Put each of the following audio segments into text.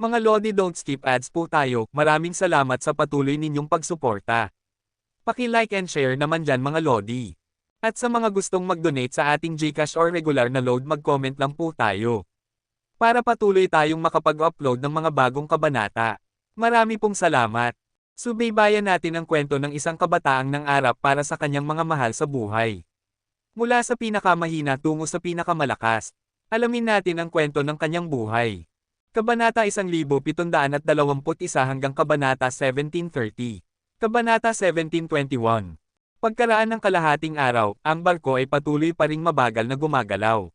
Mga Lodi, don't skip ads po tayo. Maraming salamat sa patuloy ninyong pagsuporta. Paki-like and share naman dyan mga Lodi. At sa mga gustong mag-donate sa ating GCash or regular na load, mag-comment lang po tayo. Para patuloy tayong makapag-upload ng mga bagong kabanata. Marami pong salamat. Subaybayan natin ang kwento ng isang kabataang nangarap para sa kanyang mga mahal sa buhay. Mula sa pinakamahina tungo sa pinakamalakas. Alamin natin ang kwento ng kanyang buhay. Kabanata 1721 hanggang Kabanata 1730. Kabanata 1721. Pagkaraan ng kalahating araw, ang barko ay patuloy pa ring mabagal na gumagalaw.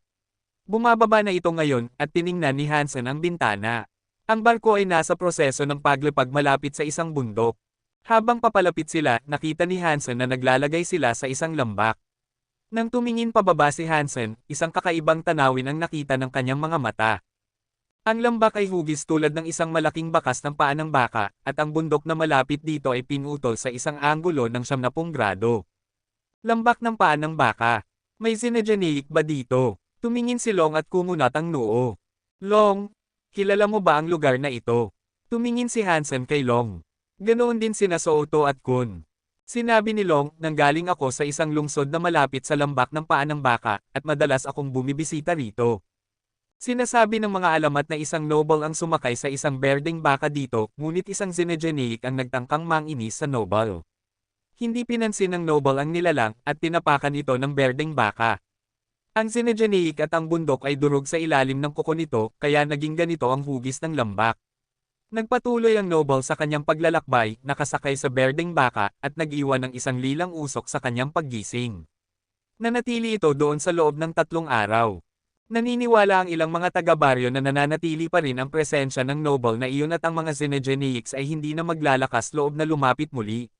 Bumababa na ito ngayon at tiningnan ni Hansen ang bintana. Ang barko ay nasa proseso ng paglipad malapit sa isang bundok. Habang papalapit sila, nakita ni Hansen na naglalagay sila sa isang lambak. Nang tumingin pababa si Hansen, isang kakaibang tanawin ang nakita ng kanyang mga mata. Ang lambak ay hugis tulad ng isang malaking bakas ng paa ng baka, at ang bundok na malapit dito ay pinutol sa isang anggulo ng 90 grado. Lambak ng paa ng baka. May xenogeneic ba dito? Tumingin si Long at kumunat ang noo. Long, kilala mo ba ang lugar na ito? Tumingin si Hansen kay Long. Ganoon din sina Souto at Kun. Sinabi ni Long, nanggaling ako sa isang lungsod na malapit sa lambak ng paa ng baka, at madalas akong bumibisita rito. Sinasabi ng mga alamat na isang noble ang sumakay sa isang berdeng baka dito, ngunit isang xenogeneic ang nagtangkang manginis sa noble. Hindi pinansin ng noble ang nilalang, at tinapakan ito ng berdeng baka. Ang xenogeneic at ang bundok ay durog sa ilalim ng kuko nito, kaya naging ganito ang hugis ng lambak. Nagpatuloy ang noble sa kanyang paglalakbay, nakasakay sa berdeng baka, at nag-iwan ng isang lilang usok sa kanyang paggising. Nanatili ito doon sa loob ng 3 araw. Naniniwala ang ilang mga taga-baryo na nananatili pa rin ang presensya ng noble na iyon at ang mga xenogeneics ay hindi na maglalakas loob na lumapit muli.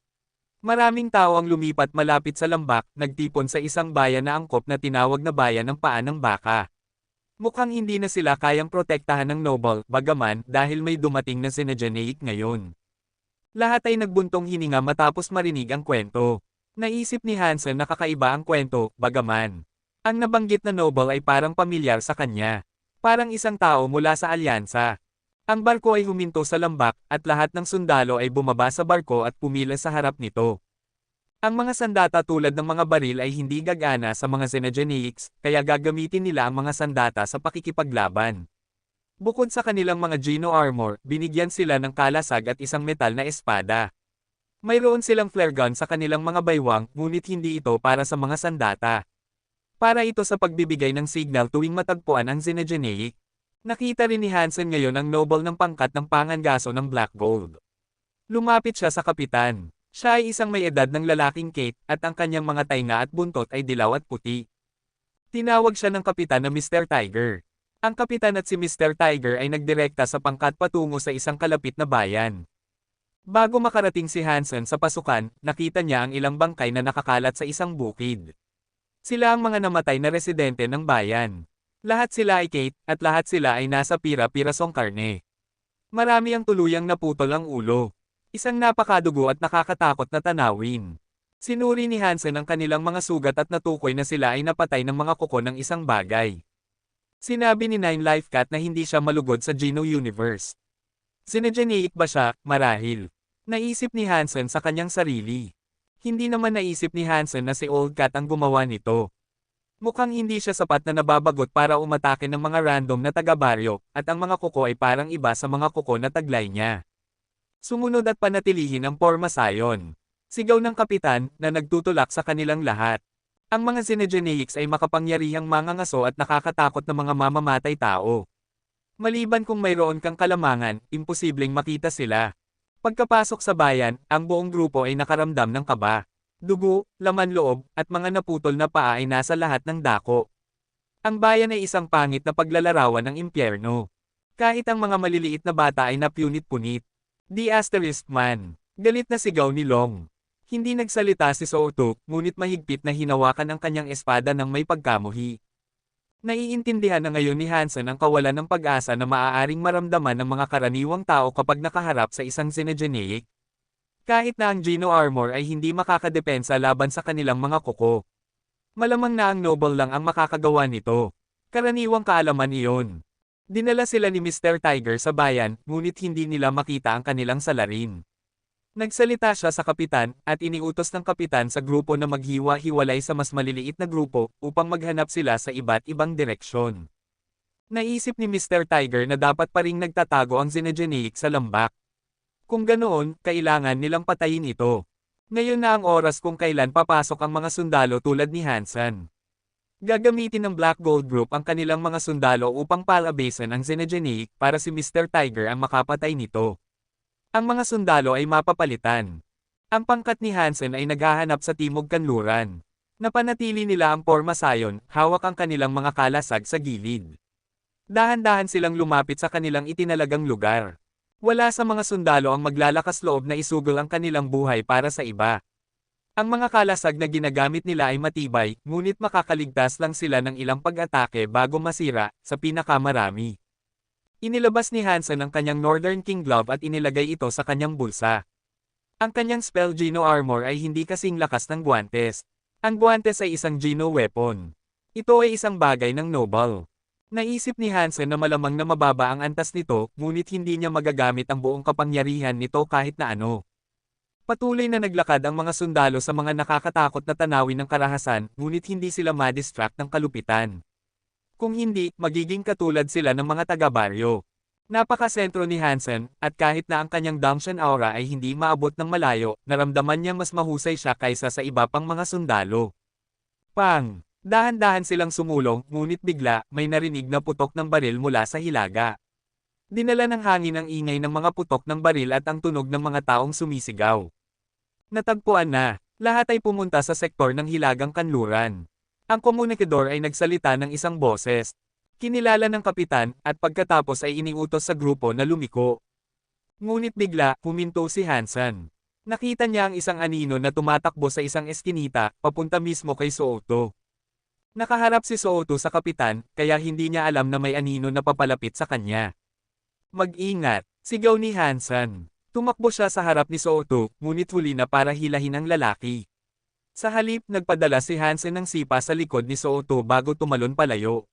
Maraming tao ang lumipat malapit sa lambak, nagtipon sa isang bayan na angkop na tinawag na bayan ng paa ng baka. Mukhang hindi na sila kayang protektahan ng noble, bagaman, dahil may dumating na xenogeneic ngayon. Lahat ay nagbuntong hininga matapos marinig ang kwento. Naisip ni Hansen na kakaiba ang kwento, bagaman. Ang nabanggit na noble ay parang pamilyar sa kanya. Parang isang tao mula sa alyansa. Ang barko ay huminto sa lambak, at lahat ng sundalo ay bumaba sa barko at pumila sa harap nito. Ang mga sandata tulad ng mga baril ay hindi gagana sa mga xenogeneics, kaya gagamitin nila ang mga sandata sa pakikipaglaban. Bukod sa kanilang mga Geno armor, binigyan sila ng kalasag at isang metal na espada. Mayroon silang flare gun sa kanilang mga baywang, ngunit hindi ito para sa mga sandata. Para ito sa pagbibigay ng signal tuwing matagpuan ang xenogeneic. Nakita rin ni Hansen ngayon ang noble ng pangkat ng pangangaso ng Black Gold. Lumapit siya sa kapitan. Siya ay isang may edad ng lalaking Kate, at ang kanyang mga tainga at buntot ay dilaw at puti. Tinawag siya ng kapitan na Mr. Tiger. Ang kapitan at si Mr. Tiger ay nagdirekta sa pangkat patungo sa isang kalapit na bayan. Bago makarating si Hansen sa pasukan, nakita niya ang ilang bangkay na nakakalat sa isang bukid. Sila ang mga namatay na residente ng bayan. Lahat sila ay Kate, at lahat sila ay nasa pira-pirasong karne. Marami ang tuluyang naputol ang ulo. Isang napakadugo at nakakatakot na tanawin. Sinuri ni Hansen ang kanilang mga sugat at natukoy na sila ay napatay ng mga kuko ng isang bagay. Sinabi ni Nine Life Cat na hindi siya malugod sa Geno Universe. Xenogeneic ba siya, marahil? Naisip ni Hansen sa kanyang sarili. Hindi naman naisip ni Hansen na si Old Cat ang gumawa nito. Mukhang hindi siya sapat na nababagot para umatake ng mga random na taga-baryo, at ang mga kuko ay parang iba sa mga kuko na taglay niya. Sumunod at panatilihin ang porma sayon. Sigaw ng kapitan, na nagtutulak sa kanilang lahat. Ang mga xenogeneics ay makapangyarihang mangangaso at nakakatakot na mga mamamatay tao. Maliban kung mayroon kang kalamangan, imposibleng makita sila. Pagkapasok sa bayan, ang buong grupo ay nakaramdam ng kaba. Dugo, laman loob, at mga naputol na paa ay nasa lahat ng dako. Ang bayan ay isang pangit na paglalarawan ng impyerno. Kahit ang mga maliliit na bata ay napunit-punit. The asterisk man. Galit na sigaw ni Long. Hindi nagsalita si Souto, ngunit mahigpit na hinawakan ang kanyang espada ng may pagkamuhi. Naiintindihan na ngayon ni Hansen ang kawalan ng pag-asa na maaaring maramdaman ng mga karaniwang tao kapag nakaharap sa isang xenogeneic. Kahit na ang Geno armor ay hindi makakadepensa laban sa kanilang mga kuko. Malamang na ang noble lang ang makakagawa nito. Karaniwang kaalaman iyon. Dinala sila ni Mr. Tiger sa bayan, ngunit hindi nila makita ang kanilang salarin. Nagsalita siya sa kapitan, at iniutos ng kapitan sa grupo na maghiwa-hiwalay sa mas maliliit na grupo, upang maghanap sila sa iba't ibang direksyon. Naisip ni Mr. Tiger na dapat pa ring nagtatago ang Zinegenic sa lambak. Kung ganoon, kailangan nilang patayin ito. Ngayon na ang oras kung kailan papasok ang mga sundalo tulad ni Hansen. Gagamitin ng Black Gold Group ang kanilang mga sundalo upang palabasan ang Zinegenic para si Mr. Tiger ang makapatay nito. Ang mga sundalo ay mapapalitan. Ang pangkat ni Hansen ay naghahanap sa Timog Kanluran. Napanatili nila ang porma sayon, hawak ang kanilang mga kalasag sa gilid. Dahan-dahan silang lumapit sa kanilang itinalagang lugar. Wala sa mga sundalo ang maglalakas loob na isugol ang kanilang buhay para sa iba. Ang mga kalasag na ginagamit nila ay matibay, ngunit makakaligtas lang sila ng ilang pag-atake bago masira, sa pinakamarami. Inilabas ni Hansen ang kanyang Northern King Glove at inilagay ito sa kanyang bulsa. Ang kanyang Spell Geno Armor ay hindi kasing lakas ng guwantes. Ang guwantes ay isang Geno weapon. Ito ay isang bagay ng noble. Naisip ni Hansen na malamang na mababa ang antas nito, ngunit hindi niya magagamit ang buong kapangyarihan nito kahit na ano. Patuloy na naglakad ang mga sundalo sa mga nakakatakot na tanawin ng karahasan, ngunit hindi sila ma-distract ng kalupitan. Kung hindi, magiging katulad sila ng mga taga-baryo. Napakasentro ni Hansen, at kahit na ang kanyang Damshan aura ay hindi maabot ng malayo, naramdaman niya mas mahusay siya kaysa sa iba pang mga sundalo. Pang! Dahan-dahan silang sumulong, ngunit bigla, may narinig na putok ng baril mula sa hilaga. Dinala ng hangin ang ingay ng mga putok ng baril at ang tunog ng mga taong sumisigaw. Natagpuan na, lahat ay pumunta sa sektor ng hilagang kanluran. Ang komunikador ay nagsalita ng isang boses. Kinilala ng kapitan, at pagkatapos ay iniutos sa grupo na lumiko. Ngunit bigla, huminto si Hansen. Nakita niya ang isang anino na tumatakbo sa isang eskinita, papunta mismo kay Sooto. Nakaharap si Sooto sa kapitan, kaya hindi niya alam na may anino na papalapit sa kanya. Mag-ingat, sigaw ni Hansen. Tumakbo siya sa harap ni Sooto, ngunit huli na para hilahin ang lalaki. Sa halip, nagpadala si Hansen ng sipa sa likod ni Sooto bago tumalon palayo.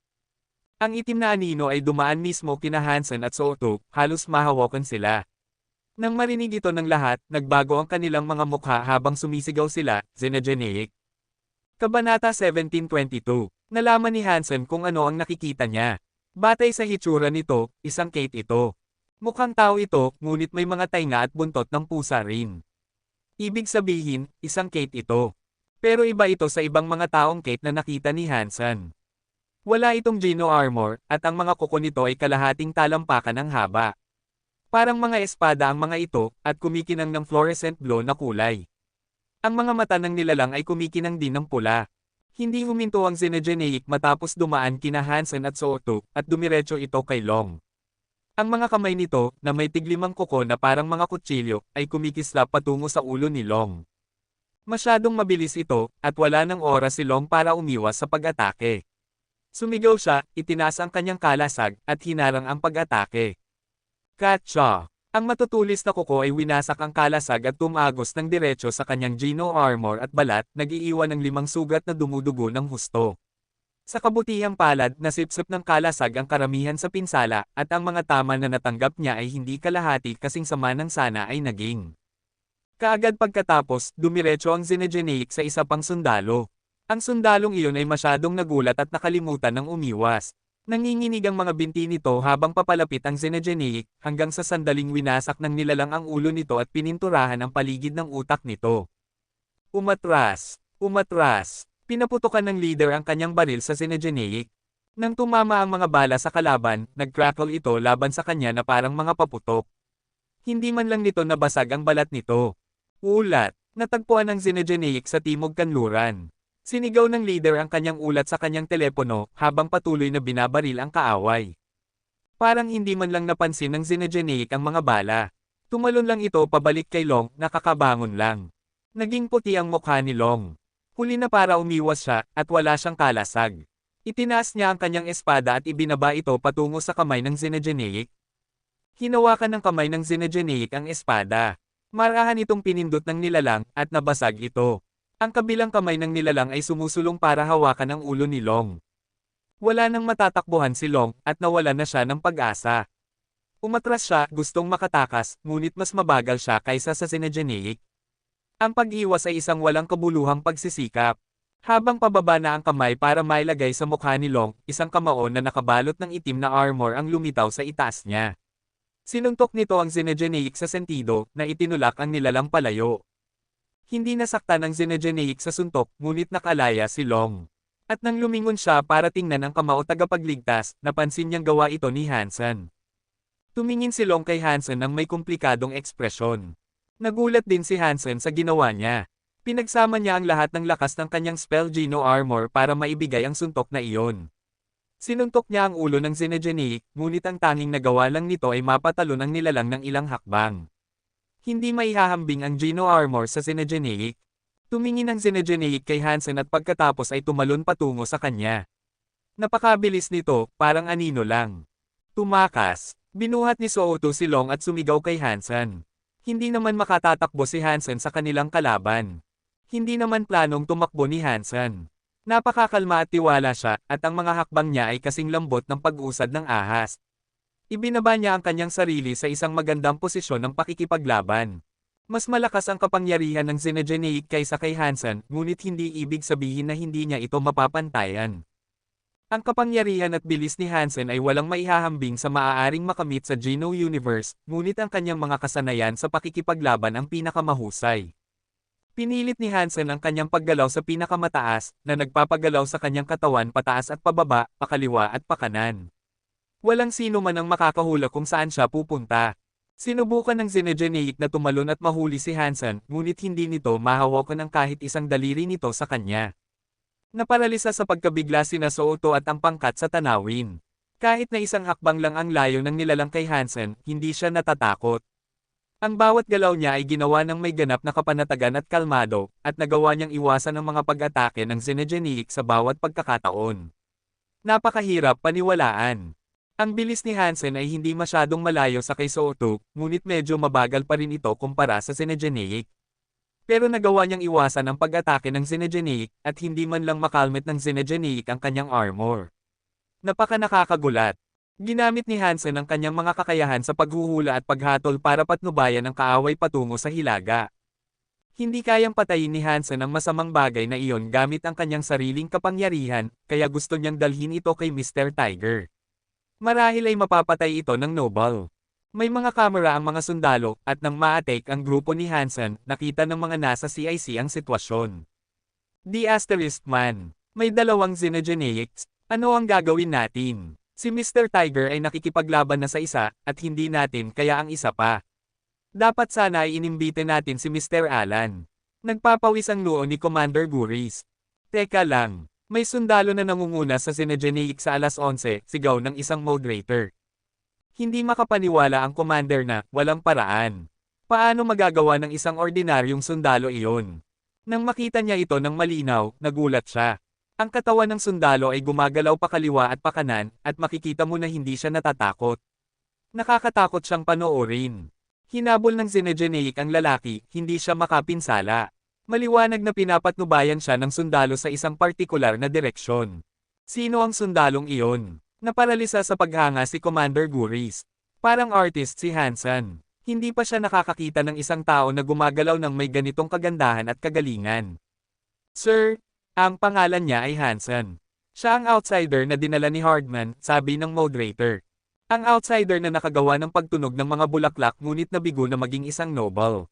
Ang itim na anino ay dumaan mismo kina Hansen at Sooto, halos mahawakan sila. Nang marinig ito ng lahat, nagbago ang kanilang mga mukha habang sumisigaw sila, Zinegenic. Kabanata 1722. Nalaman ni Hansen kung ano ang nakikita niya. Batay sa hitsura nito, isang Kate ito. Mukhang tao ito, ngunit may mga tainga at buntot ng pusa rin. Ibig sabihin, isang Kate ito. Pero iba ito sa ibang mga taong Kate na nakita ni Hansen. Wala itong Geno armor, at ang mga kuko nito ay kalahating talampakan ng haba. Parang mga espada ang mga ito, at kumikinang ng fluorescent blue na kulay. Ang mga mata ng nilalang ay kumikinang din ng pula. Hindi huminto ang Zinegenic matapos dumaan kina Hansen at Sooto, at dumiretso ito kay Long. Ang mga kamay nito, na may tiglimang kuko na parang mga kutsilyo, ay kumikislap patungo sa ulo ni Long. Masyadong mabilis ito, at wala ng oras si Long para umiwas sa pag-atake. Sumigaw siya, itinaas ang kanyang kalasag, at hinarang ang pag-atake. Katsa! Ang matutulis na kuko ay winasak ang kalasag at tumagos ng diretso sa kanyang Geno armor at balat, nag-iiwan ng 5 sugat na dumudugo ng husto. Sa kabutihang palad, nasipsip ng kalasag ang karamihan sa pinsala, at ang mga tama na natanggap niya ay hindi kalahati kasing sama ng sana ay naging. Kaagad pagkatapos, dumiretso ang Zinegenic sa isa pang sundalo. Ang sundalong iyon ay masyadong nagulat at nakalimutan ng umiwas. Nanginginig ang mga binti nito habang papalapit ang Zinegenic, hanggang sa sandaling winasak ng nilalang ang ulo nito at pininturahan ang paligid ng utak nito. Umatras! Umatras! Pinaputukan ng leader ang kanyang baril sa Zinegenic. Nang tumama ang mga bala sa kalaban, nag-crackle ito laban sa kanya na parang mga paputok. Hindi man lang nito nabasag ang balat nito. Ulat! Natagpuan ng Zinegenic sa Timog Kanluran. Sinigaw ng leader ang kanyang ulat sa kanyang telepono, habang patuloy na binabaril ang kaaway. Parang hindi man lang napansin ng Zinegenic ang mga bala. Tumalon lang ito pabalik kay Long, nakakabangon lang. Naging puti ang mukha ni Long. Huli na para umiwas siya, at wala siyang kalasag. Itinaas niya ang kanyang espada at ibinaba ito patungo sa kamay ng Zinegenic. Hinawakan ng kamay ng Zinegenic ang espada. Marahan itong pinindot ng nilalang, at nabasag ito. Ang kabilang kamay ng nilalang ay sumusulong para hawakan ang ulo ni Long. Wala nang matatakbuhan si Long at nawalan na siya ng pag-asa. Umatras siya, gustong makatakas, ngunit mas mabagal siya kaysa sa sina Geneik. Ang pag-iwas ay isang walang kabuluhang pagsisikap. Habang pababa na ang kamay para mailagay sa mukha ni Long, isang kamao na nakabalot ng itim na armor ang lumitaw sa itaas niya. Sinuntok nito ang Geneik sa sentido, na itinulak ang nilalang palayo. Hindi nasaktan ang Geneik sa suntok, ngunit nakalaya si Long. At nang lumingon siya para tingnan ang kamao tagapagligtas, napansin niyang gawa ito ni Hansen. Tumingin si Long kay Hansen ng may komplikadong ekspresyon. Nagulat din si Hansen sa ginawa niya. Pinagsama niya ang lahat ng lakas ng kanyang spell Geno Armor para maibigay ang suntok na iyon. Sinuntok niya ang ulo ng Geneik, ngunit ang tanging nagawa lang nito ay mapatalon ang nilalang ng ilang hakbang. Hindi maihahambing ang Geno Armor sa Geneik. Tumingin ang Geneik kay Hansen at pagkatapos ay tumalon patungo sa kanya. Napakabilis nito, parang anino lang. Tumakas. Binuhat ni Sooto si Long at sumigaw kay Hansen. Hindi naman makatatakbo si Hansen sa kanilang kalaban. Hindi naman planong tumakbo ni Hansen. Napakakalma at tiwala siya, at ang mga hakbang niya ay kasing lambot ng pag-usad ng ahas. Ibinaba niya ang kanyang sarili sa isang magandang posisyon ng pakikipaglaban. Mas malakas ang kapangyarihan ng Geneik kaysa kay Hansen, ngunit hindi ibig sabihin na hindi niya ito mapapantayan. Ang kapangyarihan at bilis ni Hansen ay walang maihahambing sa maaaring makamit sa Geno Universe, ngunit ang kanyang mga kasanayan sa pakikipaglaban ang pinakamahusay. Pinilit ni Hansen ang kanyang paggalaw sa pinakamataas, na nagpapagalaw sa kanyang katawan pataas at pababa, pakaliwa at pakanan. Walang sino man ang makakahula kung saan siya pupunta. Sinubukan ng Geneik na tumalon at mahuli si Hansen, ngunit hindi nito mahawakan ang kahit isang daliri nito sa kanya. Naparalisa sa pagkabigla sina Sooto at ang pangkat sa tanawin. Kahit na isang hakbang lang ang layo ng nilalang kay Hansen, hindi siya natatakot. Ang bawat galaw niya ay ginawa ng may ganap na kapanatagan at kalmado, at nagawa niyang iwasan ang mga pag-atake ng Geneik sa bawat pagkakataon. Napakahirap paniwalaan. Ang bilis ni Hansen ay hindi masyadong malayo sa kay Sooto, ngunit medyo mabagal pa rin ito kumpara sa Geneik. Pero nagawa niyang iwasan ang pag-atake ng Geneik, at hindi man lang makalmit ng Geneik ang kanyang armor. Napaka nakakagulat. Ginamit ni Hansen ang kanyang mga kakayahan sa paghuhula at paghatol para patnubayan ang kaaway patungo sa hilaga. Hindi kayang patayin ni Hansen ang masamang bagay na iyon gamit ang kanyang sariling kapangyarihan, kaya gusto niyang dalhin ito kay Mr. Tiger. Marahil ay mapapatay ito ng Noble. May mga kamera ang mga sundalo, at nang ma-attack ang grupo ni Hansen, nakita ng mga nasa CIC ang sitwasyon. The Asterisk Man. May dalawang Geneiks. Ano ang gagawin natin? Si Mr. Tiger ay nakikipaglaban na sa isa, at hindi natin kaya ang isa pa. Dapat sana ay inimbite natin si Mr. Alan. Nagpapawis ang noo ni Commander Guris. Teka lang, may sundalo na nangunguna sa Geneik sa alas 11, sigaw ng isang moderator. Hindi makapaniwala ang commander na, walang paraan. Paano magagawa ng isang ordinaryong sundalo iyon? Nang makita niya ito ng malinaw, nagulat siya. Ang katawan ng sundalo ay gumagalaw pakaliwa at pakanan, at makikita mo na hindi siya natatakot. Nakakatakot siyang panoorin. Hinabol ng Geneik ang lalaki, hindi siya makapinsala. Maliwanag na pinapatnubayan siya ng sundalo sa isang partikular na direksyon. Sino ang sundalong iyon? Naparalisa sa paghanga si Commander Guris. Parang artist si Hansen. Hindi pa siya nakakakita ng isang tao na gumagalaw ng may ganitong kagandahan at kagalingan. Sir, ang pangalan niya ay Hansen. Siya ang outsider na dinala ni Hardman, sabi ng moderator. Ang outsider na nakagawa ng pagtunog ng mga bulaklak ngunit nabigo na maging isang noble.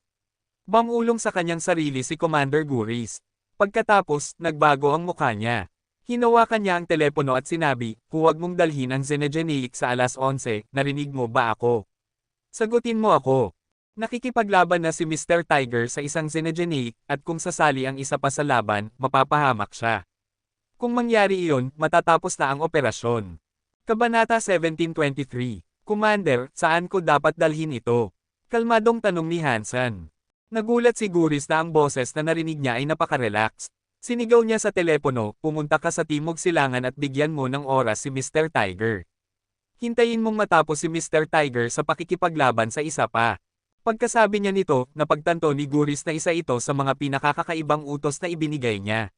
Bamulong sa kanyang sarili si Commander Guris. Pagkatapos, nagbago ang mukha niya. Hinawakan niya ang telepono at sinabi, huwag mong dalhin ang Geneik sa alas 11, narinig mo ba ako? Sagutin mo ako. Nakikipaglaban na si Mr. Tiger sa isang Geneik, at kung sasali ang isa pa sa laban, mapapahamak siya. Kung mangyari iyon, matatapos na ang operasyon. Kabanata 1723. Commander, saan ko dapat dalhin ito? Kalmadong tanong ni Hansen. Nagulat si Guris na ang boses na narinig niya ay napakarelax. Sinigaw niya sa telepono, pumunta ka sa Timog Silangan at bigyan mo ng oras si Mr. Tiger. Hintayin mong matapos si Mr. Tiger sa pakikipaglaban sa isa pa. Pagkasabi niya nito, napagtanto ni Guris na isa ito sa mga pinakakakaibang utos na ibinigay niya.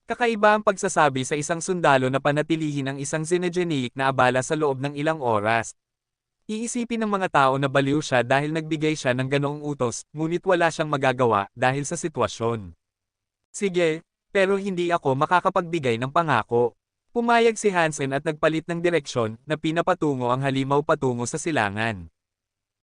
Kakaiba ang pagsasabi sa isang sundalo na panatilihin ang isang Xenogenic na abala sa loob ng ilang oras. Iisipin ng mga tao na baliw siya dahil nagbigay siya ng ganoong utos, ngunit wala siyang magagawa dahil sa sitwasyon. Sige, pero hindi ako makakapagbigay ng pangako. Pumayag si Hansen at nagpalit ng direksyon na pinapatungo ang halimaw patungo sa silangan.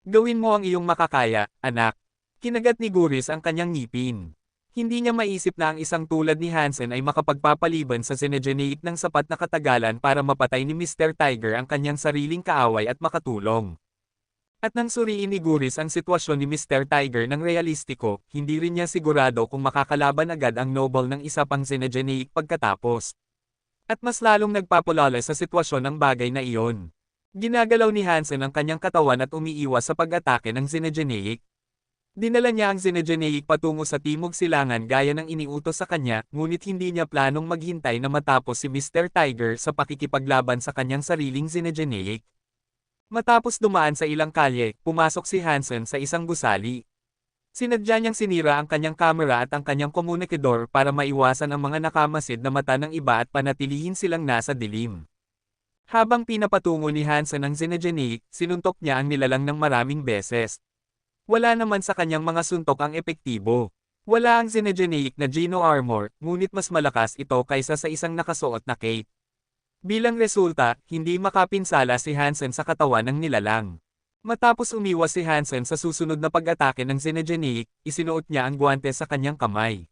Gawin mo ang iyong makakaya, anak. Kinagat ni Guris ang kanyang ngipin. Hindi niya maisip na ang isang tulad ni Hansen ay makapagpapaliban sa Xenogenic ng sapat na katagalan para mapatay ni Mr. Tiger ang kanyang sariling kaaway at makatulong. At nang suriin ni Guris ang sitwasyon ni Mr. Tiger ng realistiko, hindi rin niya sigurado kung makakalaban agad ang noble ng isa pang Xenogenic pagkatapos. At mas lalong nagpapulala sa sitwasyon ang bagay na iyon. Ginagalaw ni Hansen ang kanyang katawan at umiiwas sa pag-atake ng Xenogenic. Dinala niya ang Xenogenic patungo sa timog silangan gaya ng iniutos sa kanya, ngunit hindi niya planong maghintay na matapos si Mr. Tiger sa pakikipaglaban sa kanyang sariling Xenogenic. Matapos dumaan sa ilang kalye, pumasok si Hansen sa isang gusali. Sinadya niyang sinira ang kanyang kamera at ang kanyang komunikador para maiwasan ang mga nakamasid na mata ng iba at panatilihin silang nasa dilim. Habang pinapatungo ni Hansen ang Xenogenic, sinuntok niya ang nilalang ng maraming beses. Wala naman sa kanyang mga suntok ang epektibo. Wala ang Xenogenic na Geno Armor, ngunit mas malakas ito kaysa sa isang nakasuot na cape. Bilang resulta, hindi makapinsala si Hansen sa katawan ng nilalang. Matapos umiwas si Hansen sa susunod na pag-atake ng Xenogenic, isinuot niya ang guwante sa kanyang kamay.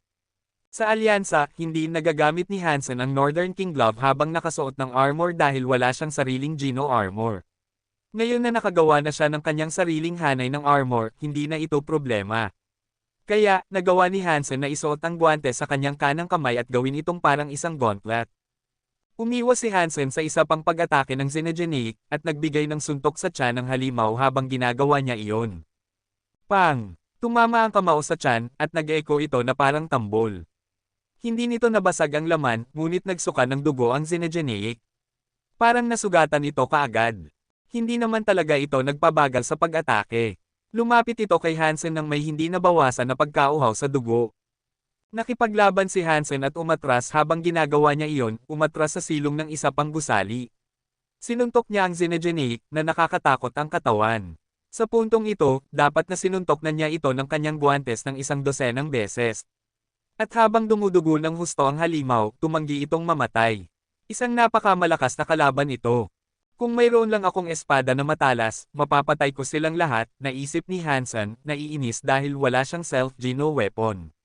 Sa alyansa, hindi nagagamit ni Hansen ang Northern King Glove habang nakasuot ng armor dahil wala siyang sariling Geno Armor. Ngayon na nakagawa na siya ng kanyang sariling hanay ng armor, hindi na ito problema. Kaya, nagawa ni Hansen na isuot ang guwante sa kanyang kanang kamay at gawin itong parang isang gauntlet. Umiwas si Hansen sa isa pang pag-atake ng Xenogenic, at nagbigay ng suntok sa tiyan ng halimaw habang ginagawa niya iyon. Pang! Tumama ang kamao sa tiyan, at nag-echo ito na parang tambol. Hindi nito nabasag ang laman, ngunit nagsuka ng dugo ang Xenogenic. Parang nasugatan ito kaagad. Hindi naman talaga ito nagpabagal sa pag-atake. Lumapit ito kay Hansen nang may hindi nabawasan na pagkauhaw sa dugo. Nakipaglaban si Hansen at umatras habang ginagawa niya iyon, umatras sa silong ng isa pang gusali. Sinuntok niya ang Xenogenic na nakakatakot ang katawan. Sa puntong ito, dapat na sinuntok na niya ito ng kanyang guwantes ng isang dosenang beses. At habang dumudugo ng husto ang halimaw, tumanggi itong mamatay. Isang napakamalakas na kalaban ito. Kung mayroon lang akong espada na matalas, mapapatay ko silang lahat, naisip ni Hansen, naiinis dahil wala siyang self-Geno weapon.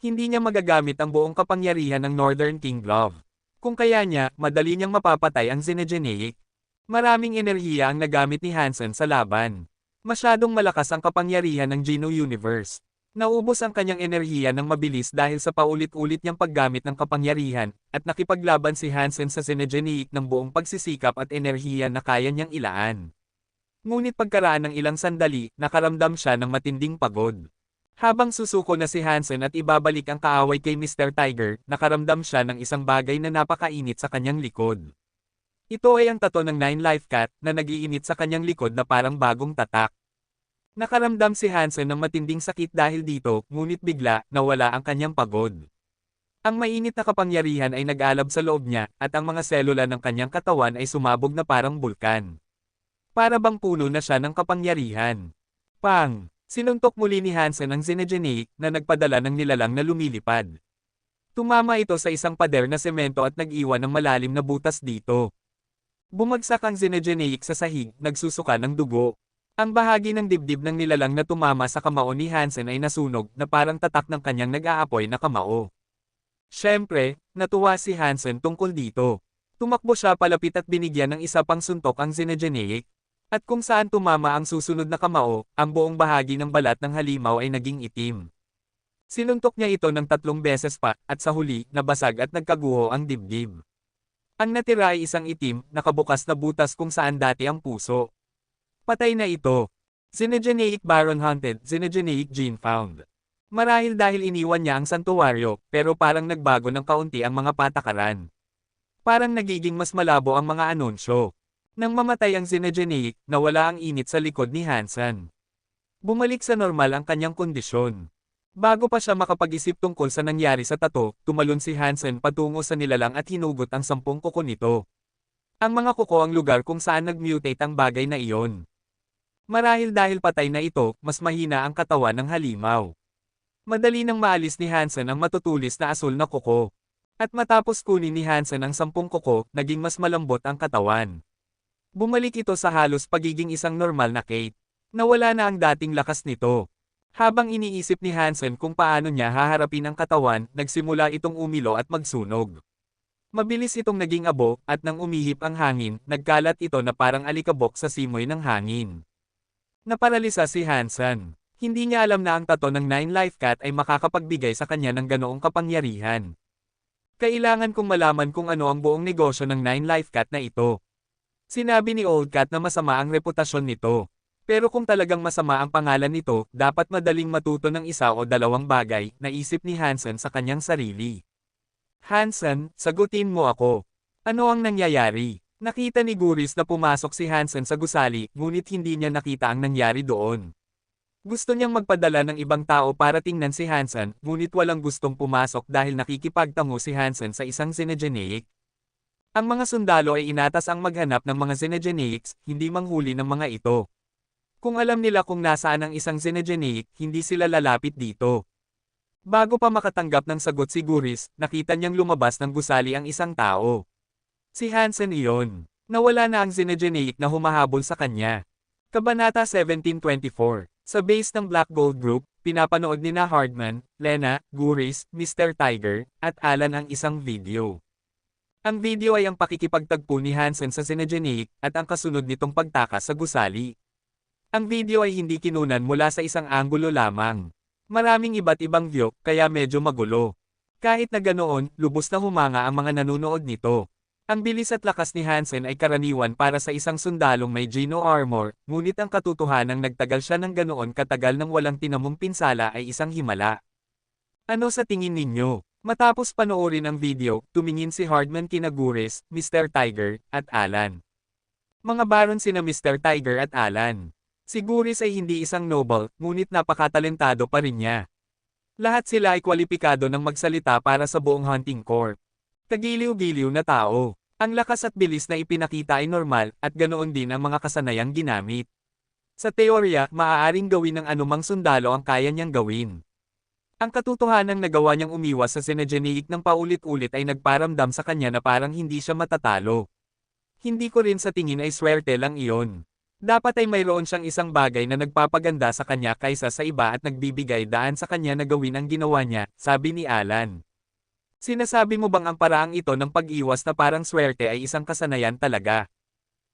Hindi niya magagamit ang buong kapangyarihan ng Northern King Glove. Kung kaya niya, madali niyang mapapatay ang Xenogenic. Maraming enerhiya ang nagamit ni Hansen sa laban. Masyadong malakas ang kapangyarihan ng Geno Universe. Naubos ang kanyang enerhiya ng mabilis dahil sa paulit-ulit niyang paggamit ng kapangyarihan, at nakipaglaban si Hansen sa Xenogenic ng buong pagsisikap at enerhiya na kaya niyang ilaan. Ngunit pagkaraan ng ilang sandali, nakaramdam siya ng matinding pagod. Habang susuko na si Hansen at ibabalik ang kaaway kay Mr. Tiger, nakaramdam siya ng isang bagay na napakainit sa kanyang likod. Ito ay ang tato ng 9 Life Cat na nag-iinit sa kanyang likod na parang bagong tatak. Nakaramdam si Hansen ng matinding sakit dahil dito, ngunit bigla, nawala ang kanyang pagod. Ang mainit na kapangyarihan ay nag-alab sa loob niya, at ang mga selula ng kanyang katawan ay sumabog na parang bulkan. Para bang puno na siya ng kapangyarihan. Pang! Sinuntok muli ni Hansen ang Xenogenic na nagpadala ng nilalang na lumilipad. Tumama ito sa isang pader na semento at nag-iwan ng malalim na butas dito. Bumagsak ang Xenogenic sa sahig, nagsusuka ng dugo. Ang bahagi ng dibdib ng nilalang na tumama sa kamao ni Hansen ay nasunog na parang tatak ng kanyang nag-aapoy na kamao. Siyempre, natuwa si Hansen tungkol dito. Tumakbo siya palapit at binigyan ng isa pang suntok ang Xenogenic. At kung saan tumama ang susunod na kamao, ang buong bahagi ng balat ng halimaw ay naging itim. Sinuntok niya ito ng 3 beses pa, at sa huli, nabasag at nagkaguho ang dibdib. Ang natira ay isang itim, nakabukas na butas kung saan dati ang puso. Patay na ito. Xenogenic Baron Hunted, Xenogenic Gene Found. Marahil dahil iniwan niya ang santuwaryo, pero parang nagbago ng kaunti ang mga patakaran. Parang nagiging mas malabo ang mga anunsyo. Nang mamatay ang Xenogenic, nawala ang init sa likod ni Hansen. Bumalik sa normal ang kanyang kondisyon. Bago pa siya makapag-isip tungkol sa nangyari sa tato, tumalon si Hansen patungo sa nilalang at hinugot ang 10 kuko nito. Ang mga kuko ang lugar kung saan nag-mutate ang bagay na iyon. Marahil dahil patay na ito, mas mahina ang katawan ng halimaw. Madali nang maalis ni Hansen ang matutulis na asul na kuko. At matapos kunin ni Hansen ang 10 kuko, naging mas malambot ang katawan. Bumalik ito sa halos pagiging isang normal na Kate. Nawala na ang dating lakas nito. Habang iniisip ni Hansen kung paano niya haharapin ang katawan, nagsimula itong umilo at magsunog. Mabilis itong naging abo, at nang umihip ang hangin, nagkalat ito na parang alikabok sa simoy ng hangin. Naparalisa si Hansen. Hindi niya alam na ang tato ng 9 Life Cat ay makakapagbigay sa kanya ng ganoong kapangyarihan. Kailangan kong malaman kung ano ang buong negosyo ng 9 Life Cat na ito. Sinabi ni Old Cat na masama ang reputasyon nito. Pero kung talagang masama ang pangalan nito, dapat madaling matuto ng isa o dalawang bagay, naisip ni Hansen sa kanyang sarili. Hansen, sagutin mo ako. Ano ang nangyayari? Nakita ni Guris na pumasok si Hansen sa gusali, ngunit hindi niya nakita ang nangyari doon. Gusto niyang magpadala ng ibang tao para tingnan si Hansen, ngunit walang gustong pumasok dahil nakikipagtango si Hansen sa isang Xenogeneic. Ang mga sundalo ay inatas ang maghanap ng mga Xenogeneics, hindi manghuli ng mga ito. Kung alam nila kung nasaan ang isang Xenogeneic, hindi sila lalapit dito. Bago pa makatanggap ng sagot si Guris, nakita niyang lumabas ng gusali ang isang tao. Si Hansen iyon. Nawala na ang Xenogeneic na humahabol sa kanya. Kabanata 1724. Sa base ng Black Gold Group, pinapanood ni Hardman, Lena, Guris, Mr. Tiger, at Alan ang isang video. Ang video ay ang pakikipagtagpo ni Hansen sa Xenogeneic, at ang kasunod nitong pagtakas sa gusali. Ang video ay hindi kinunan mula sa isang anggulo lamang. Maraming iba't ibang view, kaya medyo magulo. Kahit na ganoon, lubos na humanga ang mga nanonood nito. Ang bilis at lakas ni Hansen ay karaniwan para sa isang sundalong may Geno armor, ngunit ang katotohanang nagtagal siya ng ganoon katagal nang walang tinamong pinsala ay isang himala. Ano sa tingin ninyo? Matapos panoorin ang video, tumingin si Hardman kina Guris, Mr. Tiger, at Alan. Mga baron sina Mr. Tiger at Alan. Si Guris ay hindi isang noble, ngunit napakatalentado pa rin niya. Lahat sila ay kwalipikado ng magsalita para sa buong hunting corps. Kagiliw-giliw na tao. Ang lakas at bilis na ipinakita ay normal, at ganoon din ang mga kasanayang ginamit. Sa teorya, maaaring gawin ng anumang sundalo ang kaya niyang gawin. Ang katotohanang nagawa niyang umiwas sa Xenogeneic ng paulit-ulit ay nagparamdam sa kanya na parang hindi siya matatalo. Hindi ko rin sa tingin ay swerte lang iyon. Dapat ay mayroon siyang isang bagay na nagpapaganda sa kanya kaysa sa iba at nagbibigay daan sa kanya na gawin ang ginawa niya, sabi ni Alan. Sinasabi mo bang ang paraang ito ng pag-iwas na parang swerte ay isang kasanayan talaga?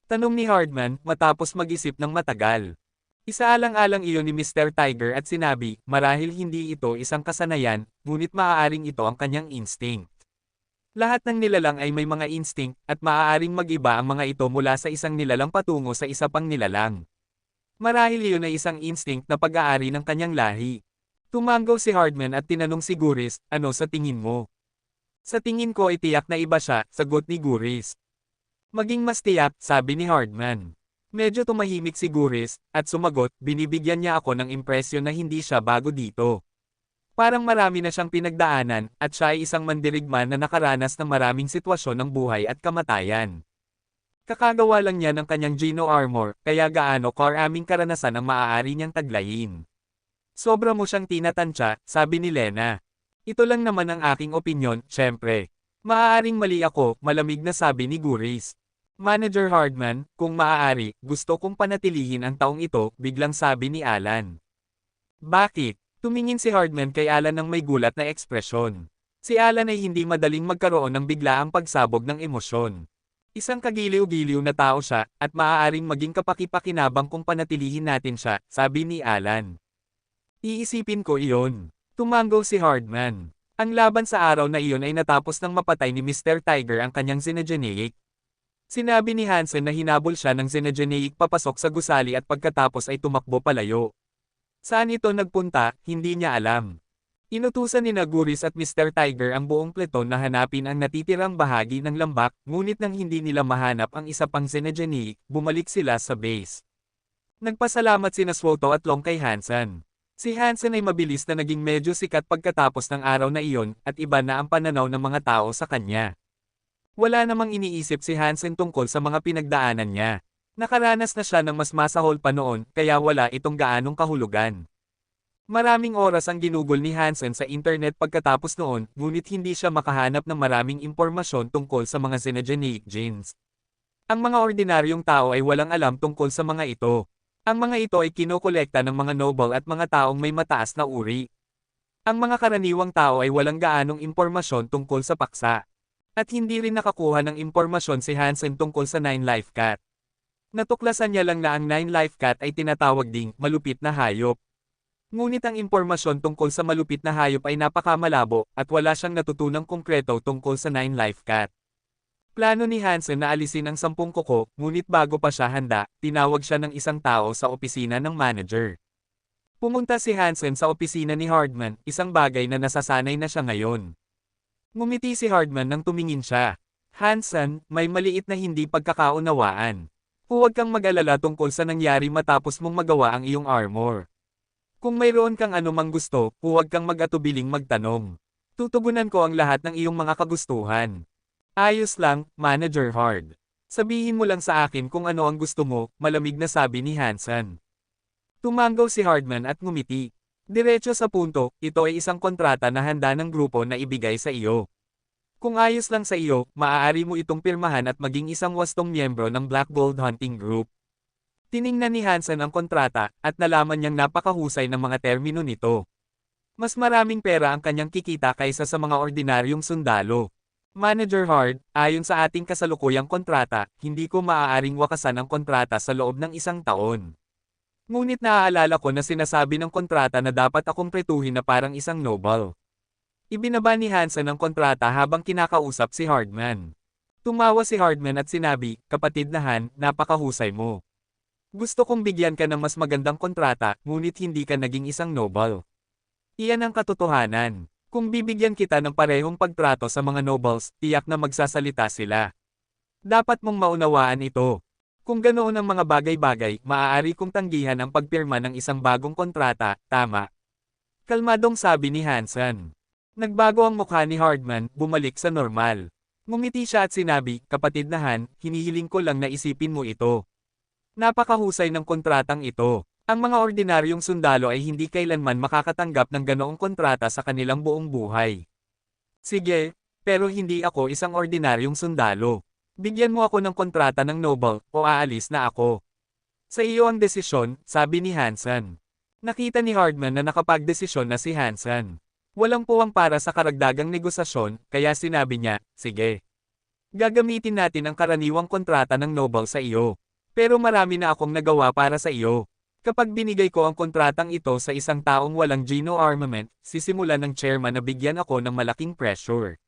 Tanong ni Hardman, matapos mag-isip ng matagal. Isaalang-alang iyon ni Mr. Tiger at sinabi, marahil hindi ito isang kasanayan, ngunit maaaring ito ang kanyang instinct. Lahat ng nilalang ay may mga instinct, at maaaring mag-iba ang mga ito mula sa isang nilalang patungo sa isa pang nilalang. Marahil iyon ay isang instinct na pag-aari ng kanyang lahi. Tumanggaw si Hardman at tinanong si Guris, ano sa tingin mo? Sa tingin ko ay tiyak na iba siya, sagot ni Guris. Maging mas tiyak, sabi ni Hardman. Medyo tumahimik si Guris, at sumagot, binibigyan niya ako ng impresyon na hindi siya bago dito. Parang marami na siyang pinagdaanan, at siya ay isang mandirigman na nakaranas ng maraming sitwasyon ng buhay at kamatayan. Kakagawa lang niya ng kanyang Geno armor, kaya gaano karaming karanasan ang maaari niyang taglayin. Sobra mo siyang tinatansya, sabi ni Lena. Ito lang naman ang aking opinyon, syempre. Maaaring mali ako, malamig na sabi ni Guris. Manager Hardman, kung maaari, gusto kong panatilihin ang taong ito, biglang sabi ni Alan. Bakit? Tumingin si Hardman kay Alan ng may gulat na ekspresyon. Si Alan ay hindi madaling magkaroon ng biglaang pagsabog ng emosyon. Isang kagiliw-giliw na tao siya, at maaaring maging kapaki-pakinabang kung panatilihin natin siya, sabi ni Alan. Iisipin ko iyon. Tumanggaw si Hardman. Ang laban sa araw na iyon ay natapos nang mapatay ni Mr. Tiger ang kanyang Xenogeneic. Sinabi ni Hansen na hinabol siya ng Xenogeneic papasok sa gusali at pagkatapos ay tumakbo palayo. Saan ito nagpunta, hindi niya alam. Inutusan ni Guris at Mr. Tiger ang buong pleton na hanapin ang natitirang bahagi ng lambak, ngunit nang hindi nila mahanap ang isa pang Xenogeneic, bumalik sila sa base. Nagpasalamat sina Swoto at Long kay Hansen. Si Hansen ay mabilis na naging medyo sikat pagkatapos ng araw na iyon at iba na ang pananaw ng mga tao sa kanya. Wala namang iniisip si Hansen tungkol sa mga pinagdaanan niya. Nakaranas na siya ng mas masahol pa noon kaya wala itong gaanong kahulugan. Maraming oras ang ginugol ni Hansen sa internet pagkatapos noon ngunit hindi siya makahanap ng maraming impormasyon tungkol sa mga xenogenic genes. Ang mga ordinaryong tao ay walang alam tungkol sa mga ito. Ang mga ito ay kinokolekta ng mga noble at mga taong may mataas na uri. Ang mga karaniwang tao ay walang gaanong impormasyon tungkol sa paksa. At hindi rin nakakuha ng impormasyon si Hansen tungkol sa Nine Life Cat. Natuklasan niya lang na ang Nine Life Cat ay tinatawag ding malupit na hayop. Ngunit ang impormasyon tungkol sa malupit na hayop ay napakamalabo at wala siyang natutunang konkreto tungkol sa Nine Life Cat. Plano ni Hansen na alisin ang 10 kuko, ngunit bago pa siya handa, tinawag siya ng isang tao sa opisina ng manager. Pumunta si Hansen sa opisina ni Hardman, isang bagay na nasasanay na siya ngayon. Ngumiti si Hardman nang tumingin siya. Hansen, may maliit na hindi pagkakaunawaan. Huwag kang mag-alala tungkol sa nangyari matapos mong magawa ang iyong armor. Kung mayroon kang anumang gusto, huwag kang mag-atubiling magtanong. Tutugunan ko ang lahat ng iyong mga kagustuhan. Ayos lang, Manager Hard. Sabihin mo lang sa akin kung ano ang gusto mo, malamig na sabi ni Hansen. Tumangaw si Hardman at ngumiti. Diretso sa punto, ito ay isang kontrata na handa ng grupo na ibigay sa iyo. Kung ayos lang sa iyo, maaari mo itong pirmahan at maging isang wastong miyembro ng Black Gold Hunting Group. Tiningnan ni Hansen ang kontrata, at nalaman niyang napakahusay ng mga termino nito. Mas maraming pera ang kanyang kikita kaysa sa mga ordinaryong sundalo. Manager Hard, ayon sa ating kasalukuyang kontrata, hindi ko maaaring wakasan ang kontrata sa loob ng 1 taon. Ngunit naaalala ko na sinasabi ng kontrata na dapat akong pretuhin na parang isang noble. Ibinaba ni Hansen ang kontrata habang kinakausap si Hardman. Tumawa si Hardman at sinabi, kapatid na Han, napakahusay mo. Gusto kong bigyan ka ng mas magandang kontrata, ngunit hindi ka naging isang noble. Iyan ang katotohanan. Kung bibigyan kita ng parehong pagtrato sa mga nobles, tiyak na magsasalita sila. Dapat mong maunawaan ito. Kung ganoon ang mga bagay-bagay, maaari kong tanggihan ang pagpirma ng isang bagong kontrata, tama? Kalmadong sabi ni Hansen. Nagbago ang mukha ni Hardman, bumalik sa normal. Ngumiti siya at sinabi, kapatid na Han, hinihiling ko lang na isipin mo ito. Napakahusay ng kontratang ito. Ang mga ordinaryong sundalo ay hindi kailanman makakatanggap ng ganoong kontrata sa kanilang buong buhay. Sige, pero hindi ako isang ordinaryong sundalo. Bigyan mo ako ng kontrata ng noble, o aalis na ako. Sa iyo ang desisyon, sabi ni Hansen. Nakita ni Hardman na nakapagdesisyon na si Hansen. Walang puwang para sa karagdagang negosasyon, kaya sinabi niya, sige. Gagamitin natin ang karaniwang kontrata ng noble sa iyo. Pero marami na akong nagawa para sa iyo. Kapag binigay ko ang kontratang ito sa isang taong walang Geno armament, sisimulan ng chairman na bigyan ako ng malaking pressure.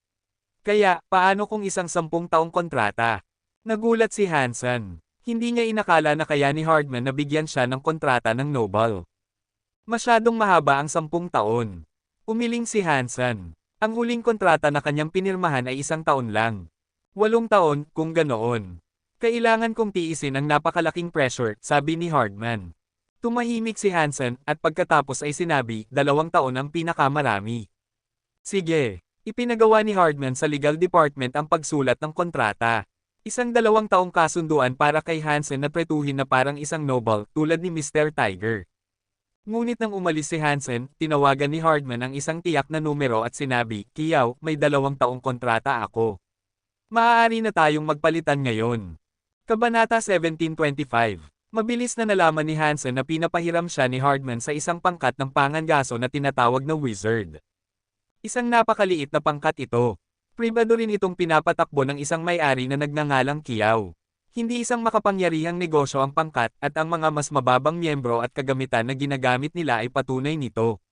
Kaya, paano kung isang 10 taong kontrata? Nagulat si Hansen. Hindi niya inakala na kaya ni Hardman na bigyan siya ng kontrata ng noble. Masyadong mahaba ang 10 taon. Umiling si Hansen. Ang huling kontrata na kanyang pinirmahan ay 1 taon lang. 8 taon, kung ganoon. Kailangan kong tiisin ang napakalaking pressure, sabi ni Hardman. Tumahimik si Hansen, at pagkatapos ay sinabi, 2 taon ang pinakamarami. Sige. Ipinagawa ni Hardman sa legal department ang pagsulat ng kontrata. Isang 2 taong kasunduan para kay Hansen na pretuhin na parang isang noble, tulad ni Mr. Tiger. Ngunit nang umalis si Hansen, tinawagan ni Hardman ang isang tiyak na numero at sinabi, Kiyaw, may 2 taong kontrata ako. Maaari na tayong magpalitan ngayon. Kabanata 1725. Mabilis na nalaman ni Hansen na pinapahiram siya ni Hardman sa isang pangkat ng pangangaso na tinatawag na wizard. Isang napakaliit na pangkat ito. Pribado rin itong pinapatakbo ng isang may-ari na nagngangalang Kiyaw. Hindi isang makapangyarihang negosyo ang pangkat at ang mga mas mababang miyembro at kagamitan na ginagamit nila ay patunay nito.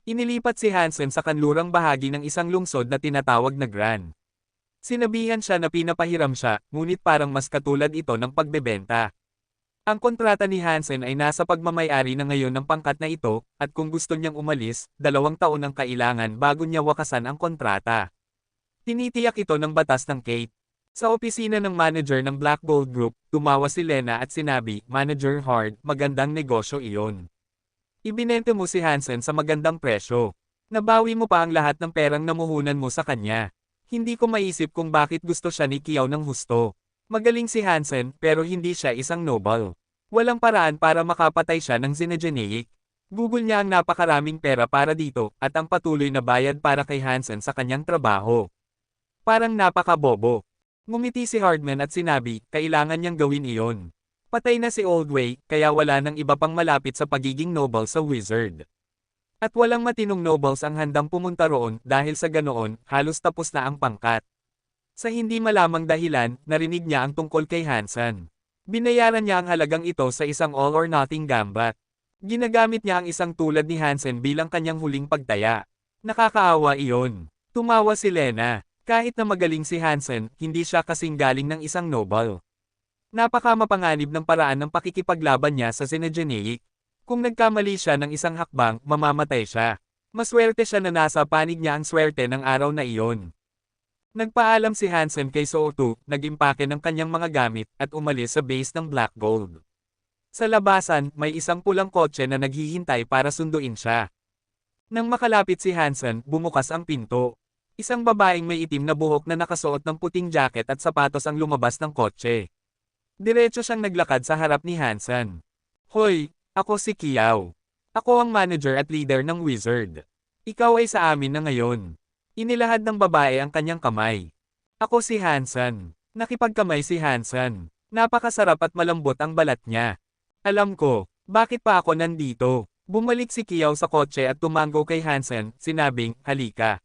Inilipat si Hansen sa kanlurang bahagi ng isang lungsod na tinatawag na Gran. Sinabihan siya na pinapahiram siya, ngunit parang mas katulad ito ng pagbebenta. Ang kontrata ni Hansen ay nasa pagmamay-ari na ngayon ng pangkat na ito, at kung gusto niyang umalis, 2 taon ang kailangan bago niya wakasan ang kontrata. Tinitiyak ito ng batas ng Kate. Sa opisina ng manager ng Black Gold Group, tumawa si Lena at sinabi, Manager Hard, magandang negosyo iyon. Ibinente mo si Hansen sa magandang presyo. Nabawi mo pa ang lahat ng perang namuhunan mo sa kanya. Hindi ko maisip kung bakit gusto siya ni Kiao ng husto. Magaling si Hansen pero hindi siya isang noble. Walang paraan para makapatay siya ng Zinedine. Google niya ang napakaraming pera para dito at ang patuloy na bayad para kay Hansen sa kanyang trabaho. Parang napakabobo. Ngumiti si Hardman at sinabi, kailangan niyang gawin iyon. Patay na si Oldway, kaya wala nang iba pang malapit sa pagiging noble sa wizard. At walang matinong nobles ang handang pumunta roon dahil sa ganoon, halos tapos na ang pangkat. Sa hindi malamang dahilan, narinig niya ang tungkol kay Hansen. Binayaran niya ang halagang ito sa isang all-or-nothing gambat. Ginagamit niya ang isang tulad ni Hansen bilang kanyang huling pagtaya. Nakakaawa iyon. Tumawa si Lena. Kahit na magaling si Hansen, hindi siya kasing galing ng isang noble. Napakamapanganib ng paraan ng pakikipaglaban niya sa Zinedine. Kung nagkamali siya ng isang hakbang, mamamatay siya. Maswerte siya na nasa panig niya ang swerte ng araw na iyon. Nagpaalam si Hansen kay Sootu, nag-impake ng kanyang mga gamit, at umalis sa base ng Black Gold. Sa labasan, may isang pulang kotse na naghihintay para sunduin siya. Nang makalapit si Hansen, bumukas ang pinto. Isang babaeng may itim na buhok na nakasuot ng puting jacket at sapatos ang lumabas ng kotse. Diretso siyang naglakad sa harap ni Hansen. Hoy, ako si Kiao. Ako ang manager at leader ng wizard. Ikaw ay sa amin na ngayon. Inilahad ng babae ang kanyang kamay. Ako si Hansen. Nakipagkamay si Hansen. Napakasarap at malambot ang balat niya. Alam ko, bakit pa ako nandito? Bumalik si Kiao sa kotse at tumango kay Hansen, sinabing, halika.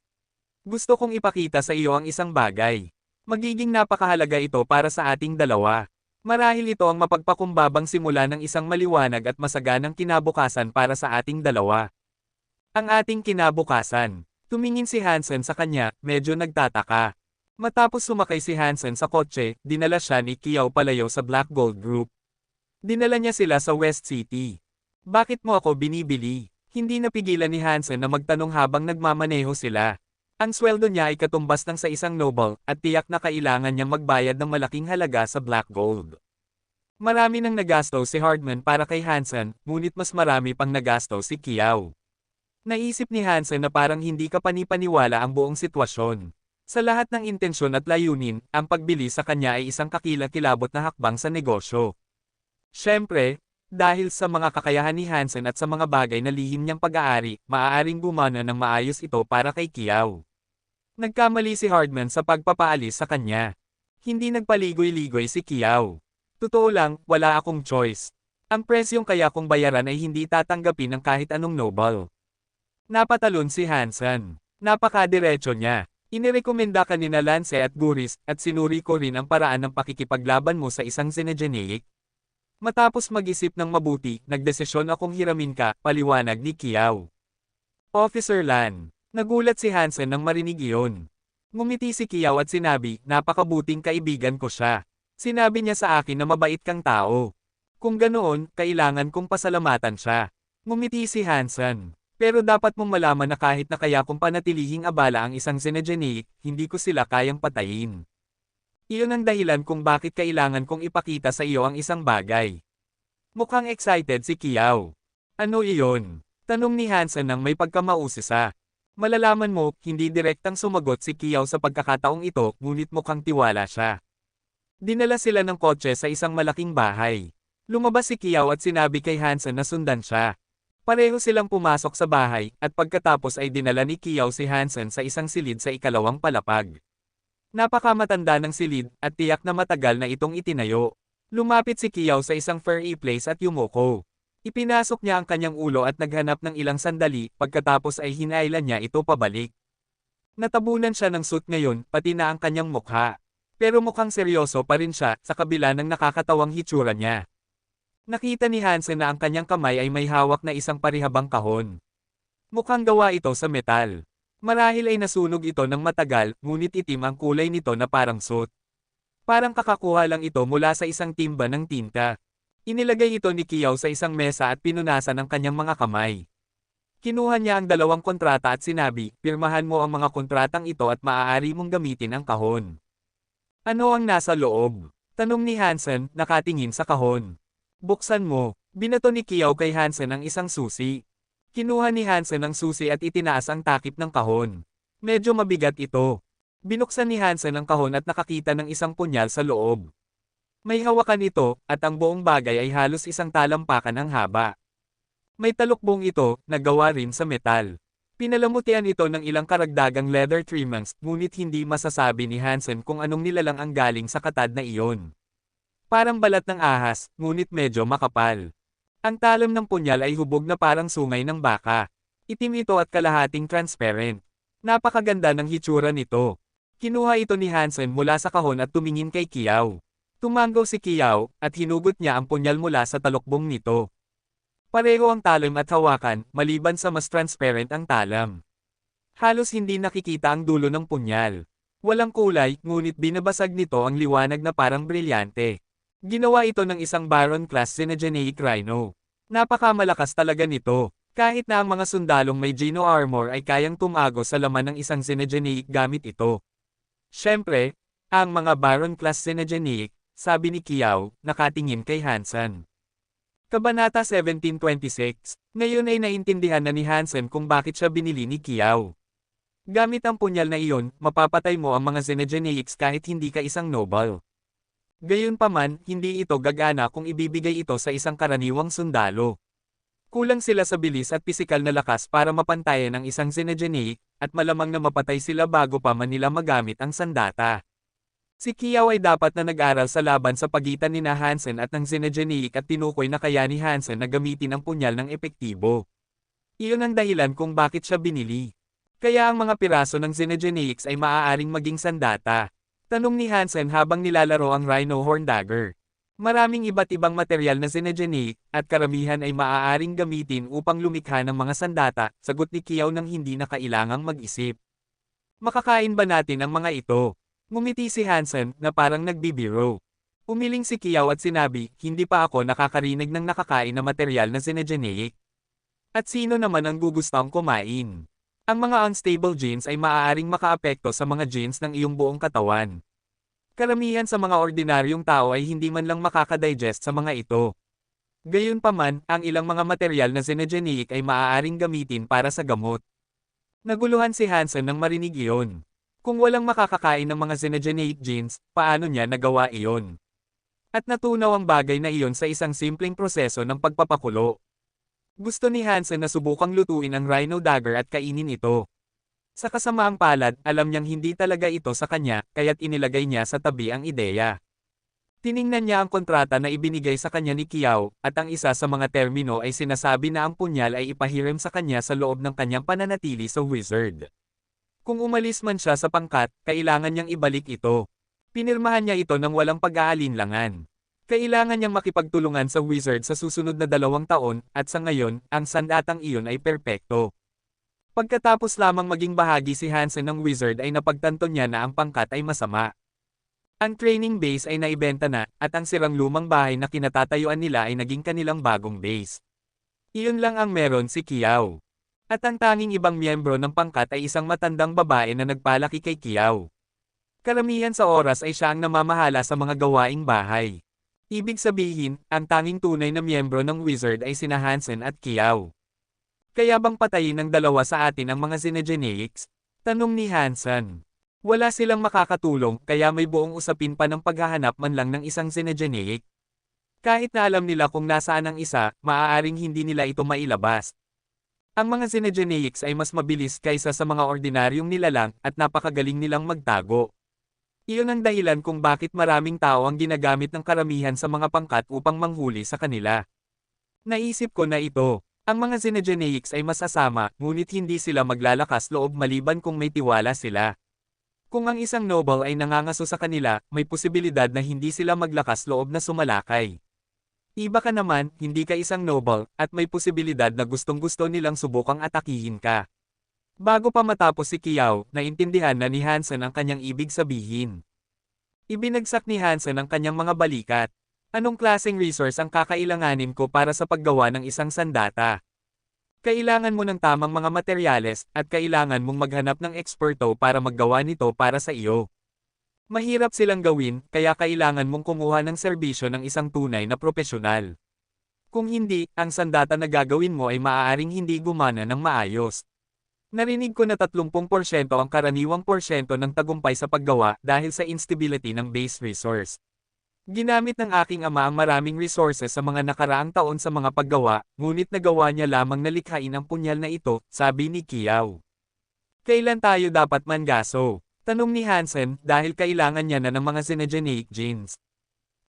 Gusto kong ipakita sa iyo ang isang bagay. Magiging napakahalaga ito para sa ating dalawa. Marahil ito ang mapagpakumbabang simula ng isang maliwanag at masaganang kinabukasan para sa ating dalawa. Ang ating kinabukasan. Tumingin si Hansen sa kanya, medyo nagtataka. Matapos sumakay si Hansen sa kotse, dinala siya ni Kiao palayo sa Black Gold Group. Dinala niya sila sa West City. Bakit mo ako binibili? Hindi napigilan ni Hansen na magtanong habang nagmamaneho sila. Ang sweldo niya ay katumbas ng sa isang noble, at tiyak na kailangan niyang magbayad ng malaking halaga sa Black Gold. Marami nang nagasto si Hardman para kay Hansen, ngunit mas marami pang nagasto si Kiao. Naisip ni Hansen na parang hindi kapanipaniwala ang buong sitwasyon. Sa lahat ng intensyon at layunin, ang pagbili sa kanya ay isang kakilakilabot na hakbang sa negosyo. Siyempre, dahil sa mga kakayahan ni Hansen at sa mga bagay na lihim niyang pag-aari, maaaring gumana ng maayos ito para kay Kiao. Nagkamali si Hardman sa pagpapaalis sa kanya. Hindi nagpaligoy-ligoy si Kiao. Totoo lang, wala akong choice. Ang presyong kaya kong bayaran ay hindi tatanggapin ng kahit anong noble. Napatalon si Hansen. Napakadiretso niya. Inirekomenda ka ni Lance at Guris, at sinuri ko rin ang paraan ng pakikipaglaban mo sa isang Zinedine. Matapos mag-isip ng mabuti, nagdesisyon akong hiramin ka, paliwanag ni Kiao. Officer Lan. Nagulat si Hansen nang marinig iyon. Ngumiti si Kiao at sinabi, napakabuting kaibigan ko siya. Sinabi niya sa akin na mabait kang tao. Kung ganoon, kailangan kong pasalamatan siya. Ngumiti si Hansen. Pero dapat mong malaman na kahit na kaya kong panatilihing abala ang isang Zinedine, hindi ko sila kayang patayin. Iyon ang dahilan kung bakit kailangan kong ipakita sa iyo ang isang bagay. Mukhang excited si Kiao. Ano iyon? Tanong ni Hansen nang may pagkamausisa. Malalaman mo, hindi direktang sumagot si Kiao sa pagkakataong ito, ngunit mukhang tiwala siya. Dinala sila ng kotse sa isang malaking bahay. Lumabas si Kiao at sinabi kay Hansen na sundan siya. Pareho silang pumasok sa bahay, at pagkatapos ay dinala ni Kiao si Hansen sa isang silid sa ikalawang palapag. Napakamatanda ng silid, at tiyak na matagal na itong itinayo. Lumapit si Kiao sa isang fireplace at yumuko. Ipinasok niya ang kanyang ulo at naghanap ng ilang sandali, pagkatapos ay hinailan niya ito pabalik. Natabunan siya ng suit ngayon, pati na ang kanyang mukha. Pero mukhang seryoso pa rin siya, sa kabila ng nakakatawang hitsura niya. Nakita ni Hansen na ang kanyang kamay ay may hawak na isang parihabang kahon. Mukhang gawa ito sa metal. Marahil ay nasunog ito ng matagal, ngunit itim ang kulay nito na parang soot. Parang kakakuha lang ito mula sa isang timba ng tinta. Inilagay ito ni Kiao sa isang mesa at pinunasan ang kanyang mga kamay. Kinuha niya ang 2 kontrata at sinabi, pirmahan mo ang mga kontratang ito at maaari mong gamitin ang kahon. Ano ang nasa loob? Tanong ni Hansen, nakatingin sa kahon. Buksan mo. Binato ni Kiao kay Hansen ang isang susi. Kinuha ni Hansen ang susi at itinaas ang takip ng kahon. Medyo mabigat ito. Binuksan ni Hansen ang kahon at nakakita ng isang punyal sa loob. May hawakan ito, at ang buong bagay ay halos isang talampakan ang haba. May talukbong ito, na gawa rin sa metal. Pinalamutian ito ng ilang karagdagang leather trimmings, ngunit hindi masasabi ni Hansen kung anong nilalang ang galing sa katad na iyon. Parang balat ng ahas, ngunit medyo makapal. Ang talam ng punyal ay hubog na parang sungay ng baka. Itim ito at kalahating transparent. Napakaganda ng hitsura nito. Kinuha ito ni Hansen mula sa kahon at tumingin kay Kiao. Tumango si Kiao, at hinugot niya ang punyal mula sa talukbong nito. Pareho ang talam at hawakan, maliban sa mas transparent ang talam. Halos hindi nakikita ang dulo ng punyal. Walang kulay, ngunit binabasag nito ang liwanag na parang brilyante. Ginawa ito ng isang Baron-class Xenogeneic Rhino. Napakamalakas talaga nito. Kahit na ang mga sundalong may Geno armor ay kayang tumago sa laman ng isang Xenogeneic gamit ito. Siyempre, ang mga Baron-class Xenogeneic, sabi ni Kiao, nakatingin kay Hansen. Kabanata 1726, ngayon ay naintindihan na ni Hansen kung bakit siya binili ni Kiao. Gamit ang punyal na iyon, mapapatay mo ang mga Xenogeneics kahit hindi ka isang noble. Gayunpaman, hindi ito gagana kung ibibigay ito sa isang karaniwang sundalo. Kulang sila sa bilis at pisikal na lakas para mapantayan ang isang Xenogeneic, at malamang na mapatay sila bago pa man nila magamit ang sandata. Si Kiao ay dapat na nag-aral sa laban sa pagitan ni Hansen at ng Xenogeneic at tinukoy na kaya ni Hansen na gamitin ang punyal ng epektibo. Iyon ang dahilan kung bakit siya binili. Kaya ang mga piraso ng Xenogeneics ay maaaring maging sandata. Tanong ni Hansen habang nilalaro ang Rhino Horn Dagger. Maraming iba't ibang material na Xenogeneic, at karamihan ay maaaring gamitin upang lumikha ng mga sandata, sagot ni Kiao nang hindi na kailangang mag-isip. Makakain ba natin ang mga ito? Ngumiti si Hansen, na parang nagbibiro. Umiling si Kiao at sinabi, hindi pa ako nakakarinig ng nakakain na material na Xenogeneic. At sino naman ang gugustong kumain? Ang mga unstable genes ay maaaring makaapekto sa mga genes ng iyong buong katawan. Karamihan sa mga ordinaryong tao ay hindi man lang makakadigest sa mga ito. Gayunpaman, ang ilang mga material na Xenogeneic ay maaaring gamitin para sa gamot. Naguluhan si Hansen nang marinig iyon. Kung walang makakakain ng mga Xenogeneic genes, paano niya nagawa iyon? At natunaw ang bagay na iyon sa isang simpleng proseso ng pagpapakulo. Gusto ni Hansen na subukang lutuin ang Rhino Dagger at kainin ito. Sa kasamaang palad, alam niyang hindi talaga ito sa kanya, kaya't inilagay niya sa tabi ang ideya. Tiningnan niya ang kontrata na ibinigay sa kanya ni Kiao, at ang isa sa mga termino ay sinasabi na ang punyal ay ipahiram sa kanya sa loob ng kanyang pananatili sa wizard. Kung umalis man siya sa pangkat, kailangan niyang ibalik ito. Pinirmahan niya ito ng walang pag-aalinlangan. Kailangan niyang makipagtulungan sa wizard sa susunod na 2 taon, at sa ngayon, ang sandatang iyon ay perpekto. Pagkatapos lamang maging bahagi si Hansen ng wizard ay napagtanto niya na ang pangkat ay masama. Ang training base ay naibenta na, at ang sirang lumang bahay na kinatatayuan nila ay naging kanilang bagong base. Iyon lang ang meron si Kiao. At ang tanging ibang miyembro ng pangkat ay isang matandang babae na nagpalaki kay Kiao. Karamihan sa oras ay siya ang namamahala sa mga gawaing bahay. Ibig sabihin, ang tanging tunay na miyembro ng wizard ay sina Hansen at Kiao. Kaya bang patayin ng dalawa sa atin ang mga Xenogeneics? Tanong ni Hansen. Wala silang makakatulong, kaya may buong usapin pa ng paghahanap man lang ng isang Xenogeneic. Kahit na alam nila kung nasaan ang isa, maaaring hindi nila ito mailabas. Ang mga Xenogeneics ay mas mabilis kaysa sa mga ordinaryong nilalang, at napakagaling nilang magtago. Iyon ang dahilan kung bakit maraming tao ang ginagamit ng karamihan sa mga pangkat upang manghuli sa kanila. Naisip ko na ito. Ang mga Xenogeneics ay masasama, ngunit hindi sila maglalakas loob maliban kung may tiwala sila. Kung ang isang noble ay nangangaso sa kanila, may posibilidad na hindi sila maglakas loob na sumalakay. Iba ka naman, hindi ka isang noble, at may posibilidad na gustong-gusto nilang subukang atakihin ka. Bago pa matapos si Kiao, naintindihan na ni Hansen ang kanyang ibig sabihin. Ibinagsak ni Hansen ang kanyang mga balikat. Anong klaseng resource ang kakailanganin ko para sa paggawa ng isang sandata? Kailangan mo ng tamang mga materyales, at kailangan mong maghanap ng eksperto para maggawa nito para sa iyo. Mahirap silang gawin, kaya kailangan mong kumuha ng serbisyo ng isang tunay na propesyonal. Kung hindi, ang sandata na gagawin mo ay maaaring hindi gumana ng maayos. Narinig ko na 30% ang karaniwang porsyento ng tagumpay sa paggawa dahil sa instability ng base resource. Ginamit ng aking ama ang maraming resources sa mga nakaraang taon sa mga paggawa, ngunit nagawa niya lamang na likhain ang punyal na ito, sabi ni Kiao. Kailan tayo dapat mangaso? Tanong ni Hansen dahil kailangan niya na ng mga xenogeneic genes.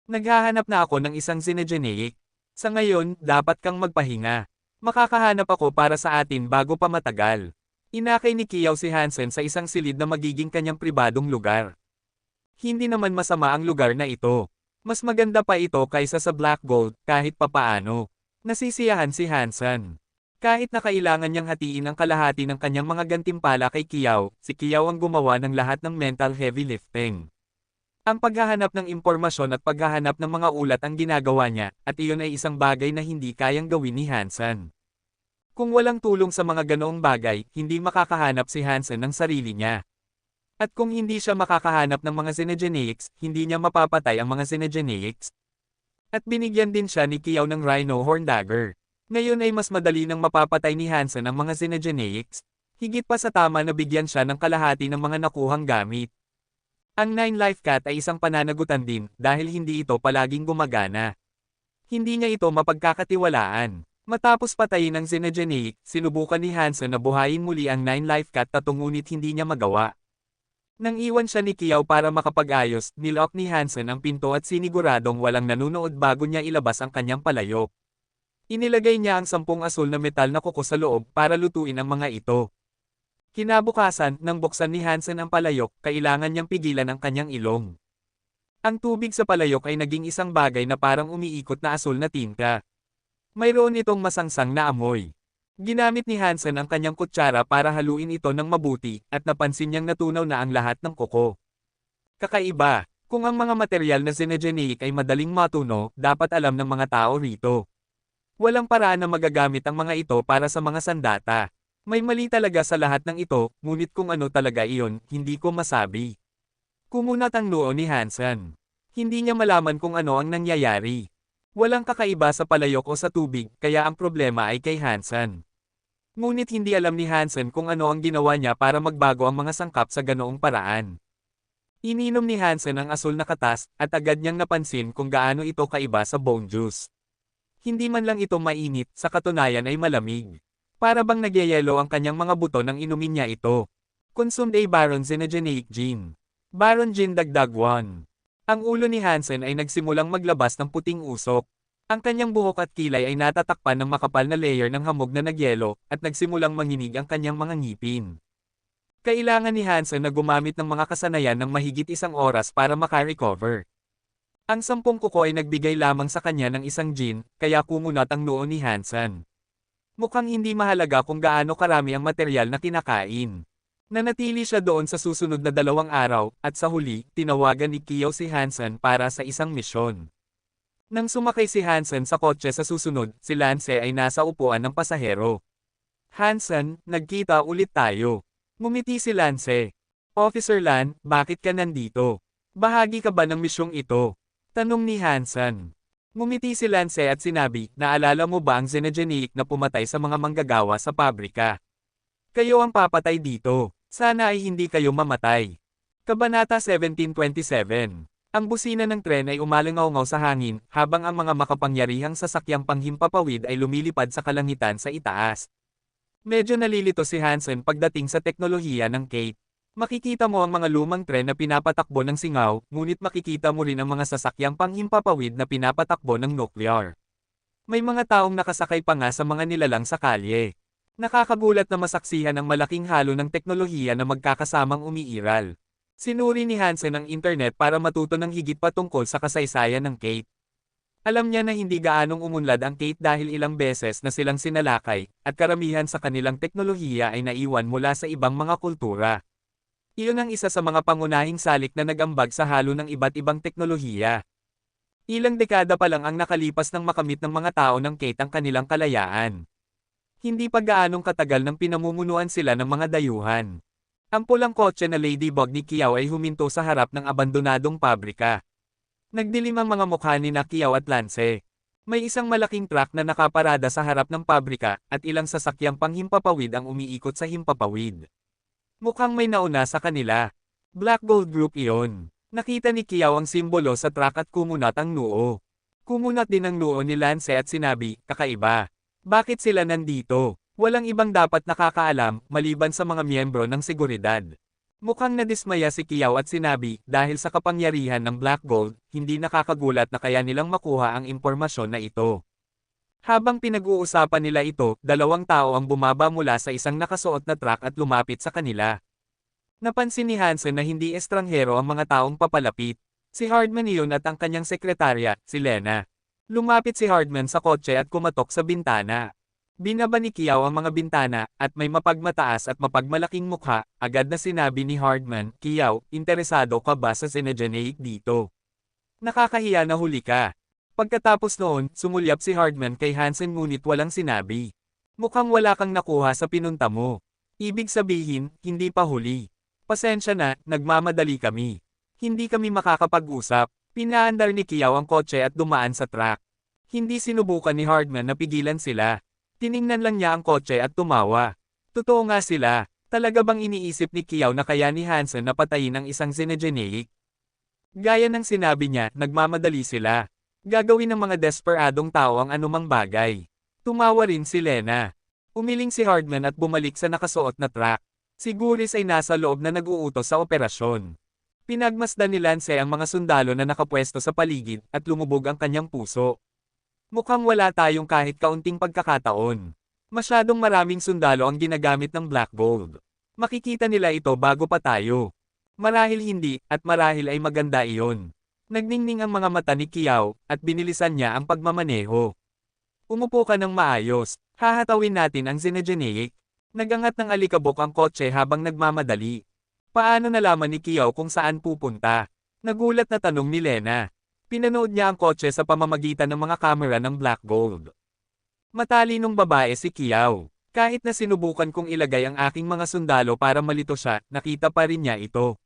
Naghahanap na ako ng isang xenogeneic. Sa ngayon, dapat kang magpahinga. Makakahanap ako para sa atin bago pa matagal. Inakay ni Kiao si Hansen sa isang silid na magiging kanyang pribadong lugar. Hindi naman masama ang lugar na ito. Mas maganda pa ito kaysa sa Black Gold, kahit papaano. Nasisiyahan si Hansen. Kahit na kailangan niyang hatiin ang kalahati ng kanyang mga gantimpala kay Kiao, si Kiao ang gumawa ng lahat ng mental heavy lifting. Ang paghahanap ng impormasyon at paghahanap ng mga ulat ang ginagawa niya, at iyon ay isang bagay na hindi kayang gawin ni Hansen. Kung walang tulong sa mga ganoong bagay, hindi makakahanap si Hansen ng sarili niya. At kung hindi siya makakahanap ng mga xenogeneics, hindi niya mapapatay ang mga xenogeneics. At binigyan din siya ni Kiao ng Rhino Horn Dagger. Ngayon ay mas madali nang mapapatay ni Hansen ang mga xenogeneics. Higit pa sa tama na bigyan siya ng kalahati ng mga nakuhang gamit. Ang 9 Life Cat ay isang pananagutan din dahil hindi ito palaging gumagana. Hindi niya ito mapagkakatiwalaan. Matapos patayin ang xenogeneic, sinubukan ni Hansen na buhayin muli ang 9 Life Cat ngunit hindi niya magawa. Nang iwan siya ni Kiao para makapag-ayos, nilock ni Hansen ang pinto at siniguradong walang nanunood bago niya ilabas ang kanyang palayok. Inilagay niya ang 10 asul na metal na kuko sa loob para lutuin ang mga ito. Kinabukasan, nang buksan ni Hansen ang palayok, kailangan niyang pigilan ang kanyang ilong. Ang tubig sa palayok ay naging isang bagay na parang umiikot na asul na tinta. Mayroon itong masangsang na amoy. Ginamit ni Hansen ang kanyang kutsara para haluin ito ng mabuti, at napansin niyang natunaw na ang lahat ng kuko. Kakaiba, kung ang mga materyal na xenogeneic ay madaling matuno, dapat alam ng mga tao rito. Walang paraan na magagamit ang mga ito para sa mga sandata. May mali talaga sa lahat ng ito, ngunit kung ano talaga iyon, hindi ko masabi. Kumunat ang noo ni Hansen. Hindi niya malaman kung ano ang nangyayari. Walang kakaiba sa palayok o sa tubig, kaya ang problema ay kay Hansen. Ngunit hindi alam ni Hansen kung ano ang ginawa niya para magbago ang mga sangkap sa ganoong paraan. Ininom ni Hansen ang asul na katas, at agad niyang napansin kung gaano ito kaiba sa bone juice. Hindi man lang ito mainit, sa katunayan ay malamig. Para bang nagyayelo ang kanyang mga buto nang inumin niya ito. Consumed a Baron Xenogeneic Gene. Baron Gene dagdag 1. Ang ulo ni Hansen ay nagsimulang maglabas ng puting usok. Ang kanyang buhok at kilay ay natatakpan ng makapal na layer ng hamog na nagyelo, at nagsimulang manginig ang kanyang mga ngipin. Kailangan ni Hansen na gumamit ng mga kasanayan ng mahigit 1 oras para makarecover. Ang 10 kuko ay nagbigay lamang sa kanya ng isang gene, kaya kumunat ang noo ni Hansen. Mukhang hindi mahalaga kung gaano karami ang materyal na kinakain. Nanatili siya doon sa susunod na 2 araw, at sa huli, tinawagan ni Kiao si Hansen para sa isang misyon. Nang sumakay si Hansen sa kotse sa susunod, si Lance ay nasa upuan ng pasahero. Hansen, nagkita ulit tayo. Ngumiti si Lance. Officer Lan, bakit ka nandito? Bahagi ka ba ng misyong ito? Tanong ni Hansen. Ngumiti si Lance at sinabi, naalala mo ba ang xenogeneic na pumatay sa mga manggagawa sa pabrika? Kayo ang papatay dito. Sana ay hindi kayo mamatay. Kabanata 1727. Ang busina ng tren ay umalangaw-ngaw sa hangin, habang ang mga makapangyarihang sasakyang panghimpapawid ay lumilipad sa kalangitan sa itaas. Medyo nalilito si Hansen pagdating sa teknolohiya ng Kate. Makikita mo ang mga lumang tren na pinapatakbo ng singaw, ngunit makikita mo rin ang mga sasakyang panghimpapawid na pinapatakbo ng nuclear. May mga taong nakasakay pa nga sa mga nilalang sa kalye. Nakakagulat na masaksihan ang malaking halo ng teknolohiya na magkakasamang umiiral. Sinuri ni Hansen ang internet para matuto ng higit pa tungkol sa kasaysayan ng Kate. Alam niya na hindi gaanong umunlad ang Kate dahil ilang beses na silang sinalakay, at karamihan sa kanilang teknolohiya ay naiwan mula sa ibang mga kultura. Iyon ang isa sa mga pangunahing salik na nag-ambag sa halo ng iba't ibang teknolohiya. Ilang dekada pa lang ang nakalipas nang makamit ng mga tao ng Kate ang kanilang kalayaan. Hindi pa gaanong katagal nang pinamumunuan sila ng mga dayuhan. Ang pulang kotse na Ladybug ni Kiao ay huminto sa harap ng abandonadong pabrika. Nagdilim ang mga mukha ni Kiao at Lance. May isang malaking truck na nakaparada sa harap ng pabrika at ilang sasakyang panghimpapawid ang umiikot sa himpapawid. Mukhang may nauna sa kanila. Black Gold Group iyon. Nakita ni Kiao ang simbolo sa truck at kumunat ang noo. Kumunat din ang noo ni Lance at sinabi, kakaiba. Bakit sila nandito? Walang ibang dapat nakakaalam, maliban sa mga miyembro ng seguridad. Mukhang nadismaya si Kiao at sinabi, dahil sa kapangyarihan ng Black Gold, hindi nakakagulat na kaya nilang makuha ang impormasyon na ito. Habang pinag-uusapan nila ito, dalawang tao ang bumaba mula sa isang nakasuot na truck at lumapit sa kanila. Napansin ni Hansen na hindi estranghero ang mga taong papalapit. Si Hardman iyon at ang kanyang sekretarya, si Lena. Lumapit si Hardman sa kotse at kumatok sa bintana. Binaba ni Kiao ang mga bintana, at may mapagmataas at mapagmalaking mukha, agad na sinabi ni Hardman, Kiao, interesado ka ba sa Senegeneic dito? Nakakahiya na huli ka. Pagkatapos noon, sumulyap si Hardman kay Hansen ngunit walang sinabi. Mukhang wala kang nakuha sa pinunta mo. Ibig sabihin, hindi pa huli. Pasensya na, nagmamadali kami. Hindi kami makakapag-usap. Pinaandar ni Kiao ang kotse at dumaan sa truck. Hindi sinubukan ni Hardman na pigilan sila. Tiningnan lang niya ang kotse at tumawa. Totoo nga sila. Talaga bang iniisip ni Kiao na kaya ni Hansen na patayin ang isang Senegeneic? Gaya ng sinabi niya, nagmamadali sila. Gagawin ng mga desperadong tao ang anumang bagay. Tumawa rin si Lena. Umiling si Hardman at bumalik sa nakasuot na truck. Si Guris ay nasa loob na nag-uutos sa operasyon. Pinagmasdan ni Lance ang mga sundalo na nakapwesto sa paligid at lumubog ang kanyang puso. Mukhang wala tayong kahit kaunting pagkakataon. Masyadong maraming sundalo ang ginagamit ng Black Gold. Makikita nila ito bago pa tayo. Marahil hindi, at marahil ay maganda iyon. Nagningning ang mga mata ni Kiao, at binilisan niya ang pagmamaneho. Umupo ka ng maayos, hahatawin natin ang Senegeneic. Nagangat ng alikabok ang kotse habang nagmamadali. Paano nalaman ni Kiao kung saan pupunta? Nagulat na tanong ni Lena. Pinanood niya ang kotse sa pamamagitan ng mga kamera ng Black Gold. Matalinong babae si Kiao. Kahit na sinubukan kong ilagay ang aking mga sundalo para malito siya, nakita pa rin niya ito.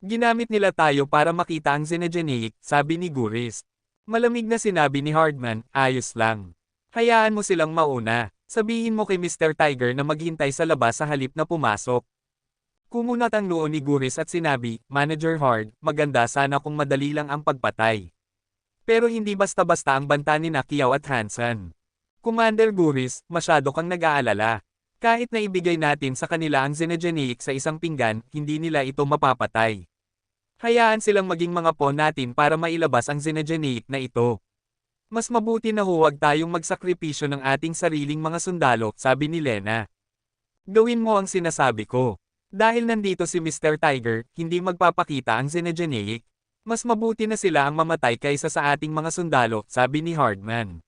Ginamit nila tayo para makita ang Senegeneic, sabi ni Guris. Malamig na sinabi ni Hardman, ayos lang. Hayaan mo silang mauna. Sabihin mo kay Mr. Tiger na maghintay sa labas sa halip na pumasok. Kumunat ang noo ni Guris at sinabi, Manager Hard, maganda sana kung madali lang ang pagpatay. Pero hindi basta-basta ang banta ni Kiao at Hansen. Commander Guris, masyado kang nag-aalala. Kahit na ibigay natin sa kanila ang Senegeneic sa isang pinggan, hindi nila ito mapapatay. Hayaan silang maging mga pawn natin para mailabas ang Senegeneic na ito. Mas mabuti na huwag tayong magsakripisyo ng ating sariling mga sundalo, sabi ni Lena. Gawin mo ang sinasabi ko. Dahil nandito si Mr. Tiger, hindi magpapakita ang Senegeneic. Mas mabuti na sila ang mamatay kaysa sa ating mga sundalo, sabi ni Hardman.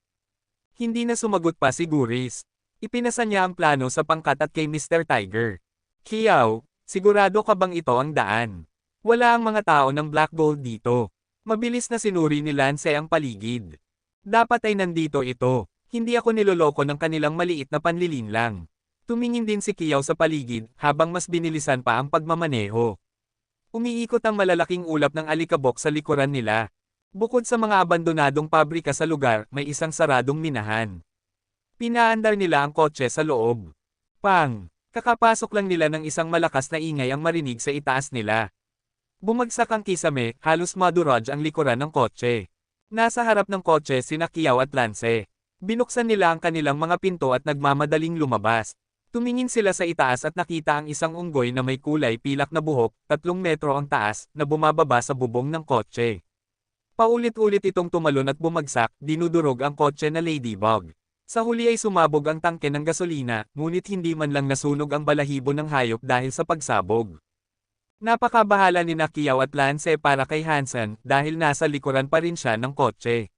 Hindi na sumagot pa si Guris. Ipinasa niya ang plano sa pangkat at kay Mr. Tiger. Kiao, sigurado ka bang ito ang daan? Wala ang mga tao ng Black Gold dito. Mabilis na sinuri ni Lance ang paligid. Dapat ay nandito ito. Hindi ako niloloko ng kanilang maliit na panlilinlang. Tumingin din si Kiao sa paligid, habang mas binilisan pa ang pagmamaneho. Umiikot ang malalaking ulap ng alikabok sa likuran nila. Bukod sa mga abandonadong pabrika sa lugar, may isang saradong minahan. Pinaandar nila ang kotse sa loob. Pang! Kakapasok lang nila ng isang malakas na ingay ang marinig sa itaas nila. Bumagsak ang kisame, halos maduraj ang likuran ng kotse. Nasa harap ng kotse sina Kiao at Lance. Binuksan nila ang kanilang mga pinto at nagmamadaling lumabas. Tumingin sila sa itaas at nakita ang isang unggoy na may kulay pilak na buhok, 3 metro ang taas, na bumababa sa bubong ng kotse. Paulit-ulit itong tumalon at bumagsak, dinudurog ang kotse na Ladybug. Sa huli ay sumabog ang tangke ng gasolina, ngunit hindi man lang nasunog ang balahibo ng hayop dahil sa pagsabog. Napakabahala ni Kiao at Lance para kay Hansen dahil nasa likuran pa rin siya ng kotse.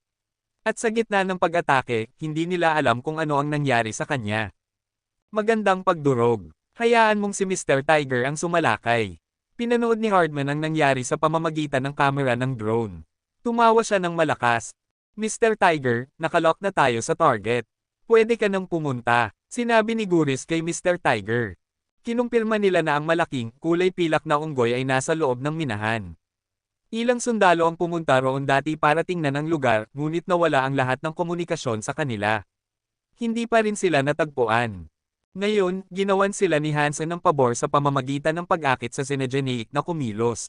At sa gitna ng pag-atake, hindi nila alam kung ano ang nangyari sa kanya. Magandang pagdurog. Hayaan mong si Mr. Tiger ang sumalakay. Pinanood ni Hardman ang nangyari sa pamamagitan ng kamera ng drone. Tumawa siya ng malakas. Mr. Tiger, nakalock na tayo sa target. Pwede ka nang pumunta, sinabi ni Guris kay Mr. Tiger. Kinumpirma nila na ang malaking, kulay pilak na unggoy ay nasa loob ng minahan. Ilang sundalo ang pumunta roon dati para tingnan ang lugar, ngunit nawala ang lahat ng komunikasyon sa kanila. Hindi pa rin sila natagpuan. Ngayon, ginawan sila ni Hansen ng pabor sa pamamagitan ng pag-akit sa Senegeneic na kumilos.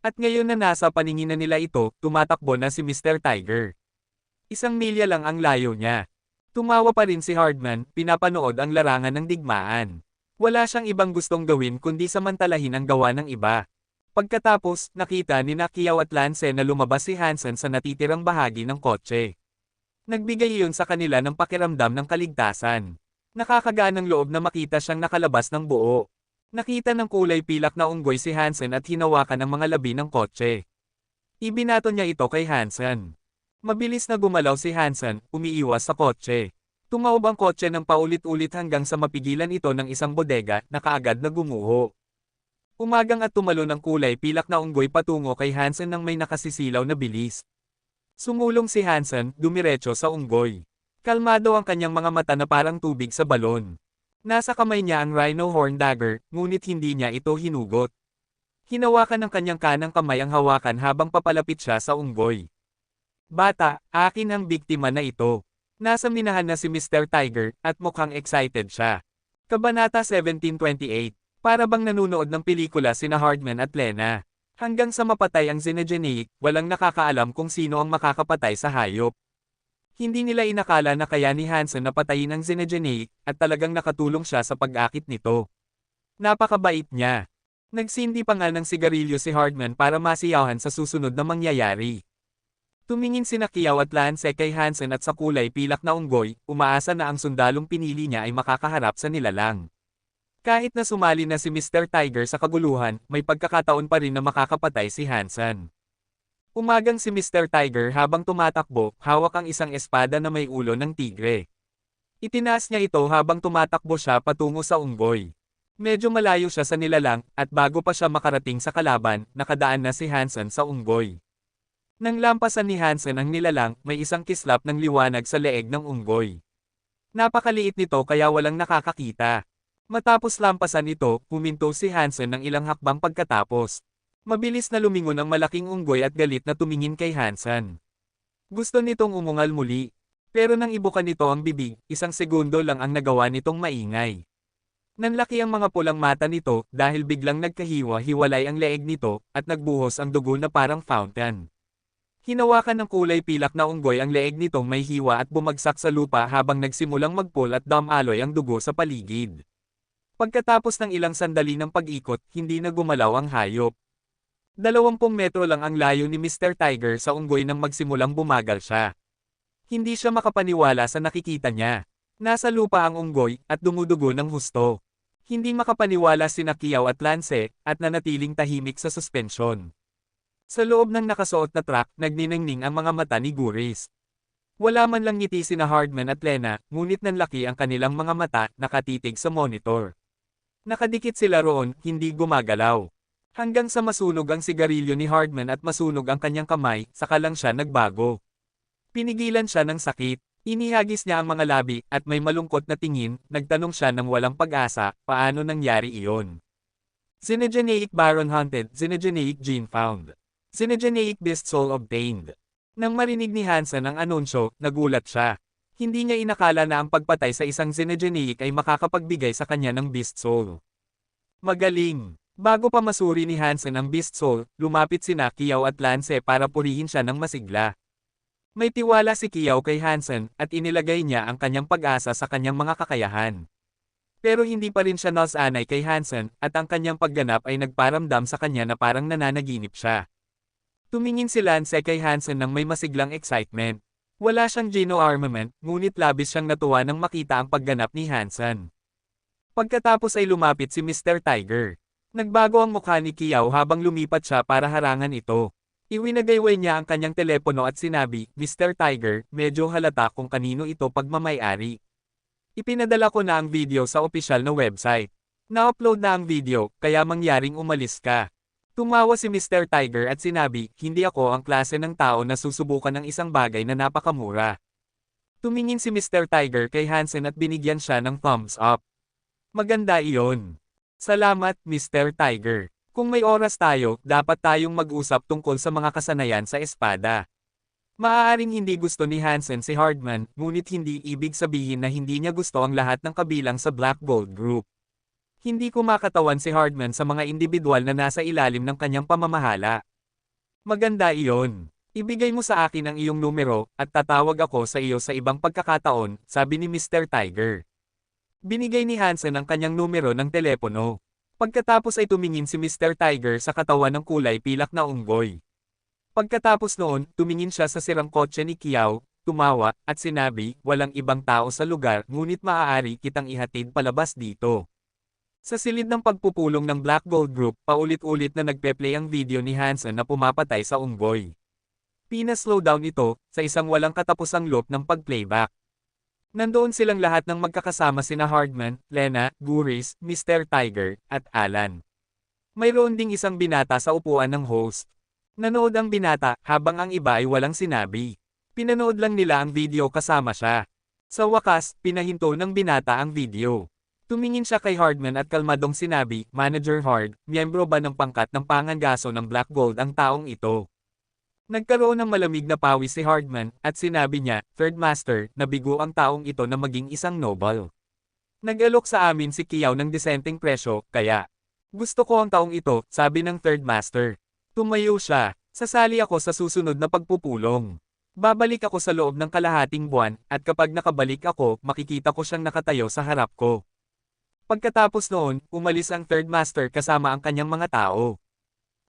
At ngayon na nasa paningin na nila ito, tumatakbo na si Mr. Tiger. 1 milya lang ang layo niya. Tumawa pa rin si Hardman, pinapanood ang larangan ng digmaan. Wala siyang ibang gustong gawin kundi samantalahin ang gawa ng iba. Pagkatapos, nakita ni Kiao at Lance na lumabas si Hansen sa natitirang bahagi ng kotse. Nagbigay iyon sa kanila ng pakiramdam ng kaligtasan. Nakakagaan ng loob na makita siyang nakalabas ng buo. Nakita ng kulay pilak na unggoy si Hansen at hinawakan ang mga labi ng kotse. Ibinato niya ito kay Hansen. Mabilis na gumalaw si Hansen, umiiwas sa kotse. Tumaob ang kotse ng paulit-ulit hanggang sa mapigilan ito ng isang bodega na kaagad na gumuho. Umagang at tumalon ang kulay pilak na unggoy patungo kay Hansen nang may nakasisilaw na bilis. Sumulong si Hansen, dumiretso sa unggoy. Kalmado ang kanyang mga mata na parang tubig sa balon. Nasa kamay niya ang rhino horn dagger, ngunit hindi niya ito hinugot. Hinawakan ng kanyang kanang kamay ang hawakan habang papalapit siya sa unggoy. Bata, akin ang biktima na ito. Nasa minahan na si Mr. Tiger, at mukhang excited siya. Kabanata 1728. Para bang nanunood ng pelikula sina Hardman at Lena. Hanggang sa mapatay ang Senegeneic, walang nakakaalam kung sino ang makakapatay sa hayop. Hindi nila inakala na kaya ni Hansen na patayin ang Senegeneic, at talagang nakatulong siya sa pag-akit nito. Napakabait niya. Nagsindi pa nga ng sigarilyo si Hardman para masiyahan sa susunod na mangyayari. Tumingin sina Kiao at Lance kay Hansen at sa kulay pilak na unggoy, umaasa na ang sundalong pinili niya ay makakaharap sa nilalang. Kahit na sumali na si Mr. Tiger sa kaguluhan, may pagkakataon pa rin na makakapatay si Hansen. Umagang si Mr. Tiger habang tumatakbo, hawak ang isang espada na may ulo ng tigre. Itinaas niya ito habang tumatakbo siya patungo sa unggoy. Medyo malayo siya sa nilalang, at bago pa siya makarating sa kalaban, nakadaan na si Hansen sa unggoy. Nang lampasan ni Hansen ang nilalang, may isang kislap ng liwanag sa leeg ng unggoy. Napakaliit nito kaya walang nakakakita. Matapos lampasan ito, huminto si Hansen ng ilang hakbang pagkatapos. Mabilis na lumingon ang malaking unggoy at galit na tumingin kay Hansen. Gusto nitong umungal muli. Pero nang ibukan nito ang bibig, 1 segundo lang ang nagawa nitong maingay. Nanlaki ang mga pulang mata nito dahil biglang nagkahiwa-hiwalay ang leeg nito at nagbuhos ang dugo na parang fountain. Hinawakan ng kulay pilak na unggoy ang leeg nitong may hiwa at bumagsak sa lupa habang nagsimulang magpul at dumaloy ang dugo sa paligid. Pagkatapos ng ilang sandali ng pag-ikot, hindi na gumalaw ang hayop. 20 metro lang ang layo ni Mr. Tiger sa unggoy nang magsimulang bumagal siya. Hindi siya makapaniwala sa nakikita niya. Nasa lupa ang unggoy, at dumudugo ng husto. Hindi makapaniwala sina Kiao at Lance, at nanatiling tahimik sa suspensyon. Sa loob ng nakasuot na truck, nagniningning ang mga mata ni Guris. Wala man lang ngiti sina Hardman at Lena, ngunit nanlaki ang kanilang mga mata, nakatitig sa monitor. Nakadikit sila roon, hindi gumagalaw. Hanggang sa masunog ang sigarilyo ni Hardman at masunog ang kanyang kamay, saka lang siya nagbago. Pinigilan siya ng sakit. Inihagis niya ang mga labi, at may malungkot na tingin, nagtanong siya ng walang pag-asa, paano nangyari iyon. Senegeneic Baron hunted, Senegeneic gene found. Senegeneic beast soul obtained. Nang marinig ni Hansen ang anunsyo, nagulat siya. Hindi niya inakala na ang pagpatay sa isang Senegeneic ay makakapagbigay sa kanya ng beast soul. Magaling! Bago pa masuri ni Hansen ang beast soul, lumapit sina Kiao at Lance para purihin siya ng masigla. May tiwala si Kiao kay Hansen, at inilagay niya ang kanyang pag-asa sa kanyang mga kakayahan. Pero hindi pa rin siya nasanay kay Hansen, at ang kanyang pagganap ay nagparamdam sa kanya na parang nananaginip siya. Tumingin si Lance kay Hansen ng may masiglang excitement. Wala siyang geno armament, ngunit labis siyang natuwa nang makita ang pagganap ni Hansen. Pagkatapos ay lumapit si Mr. Tiger. Nagbago ang mukha ni Kiao habang lumipat siya para harangan ito. Iwinagayway niya ang kanyang telepono at sinabi, Mr. Tiger, medyo halata kung kanino ito pagmamay-ari. Ipinadala ko na ang video sa opisyal na website. Na-upload na ang video, kaya mangyaring umalis ka. Tumawa si Mr. Tiger at sinabi, hindi ako ang klase ng tao na susubukan ng isang bagay na napakamura. Tumingin si Mr. Tiger kay Hansen at binigyan siya ng thumbs up. Maganda iyon. Salamat, Mr. Tiger. Kung may oras tayo, dapat tayong mag-usap tungkol sa mga kasanayan sa espada. Maaaring hindi gusto ni Hansen si Hardman, ngunit hindi ibig sabihin na hindi niya gusto ang lahat ng kabilang sa Black Gold Group. Hindi kumakatawan si Hardman sa mga individual na nasa ilalim ng kanyang pamamahala. Maganda iyon. Ibigay mo sa akin ang iyong numero, at tatawag ako sa iyo sa ibang pagkakataon, sabi ni Mr. Tiger. Binigay ni Hansen ang kanyang numero ng telepono. Pagkatapos ay tumingin si Mr. Tiger sa katawan ng kulay pilak na unggoy. Pagkatapos noon, tumingin siya sa sirang kotse ni Kiao, tumawa, at sinabi, walang ibang tao sa lugar ngunit maaari kitang ihatid palabas dito. Sa silid ng pagpupulong ng Black Gold Group, paulit-ulit na nagpe-play ang video ni Hansen na pumapatay sa unggoy. Pina-slow down ito, sa isang walang katapusang loop ng pag-playback. Nandoon silang lahat ng magkakasama sina Hardman, Lena, Guris, Mr. Tiger, at Alan. Mayroon ding isang binata sa upuan ng host. Nanood ang binata, habang ang iba ay walang sinabi. Pinanood lang nila ang video kasama siya. Sa wakas, pinahinto ng binata ang video. Tumingin siya kay Hardman at kalmadong sinabi, Manager Hard, miyembro ba ng pangkat ng pangangaso ng Black Gold ang taong ito? Nagkaroon ng malamig na pawis si Hardman, at sinabi niya, Third Master, nabigo ang taong ito na maging isang noble. Nag-alok sa amin si Kiao ng disenteng presyo, kaya gusto ko ang taong ito, sabi ng Third Master. Tumayo siya, sasali ako sa susunod na pagpupulong. Babalik ako sa loob ng kalahating buwan, at kapag nakabalik ako, makikita ko siyang nakatayo sa harap ko. Pagkatapos noon, umalis ang Third Master kasama ang kanyang mga tao.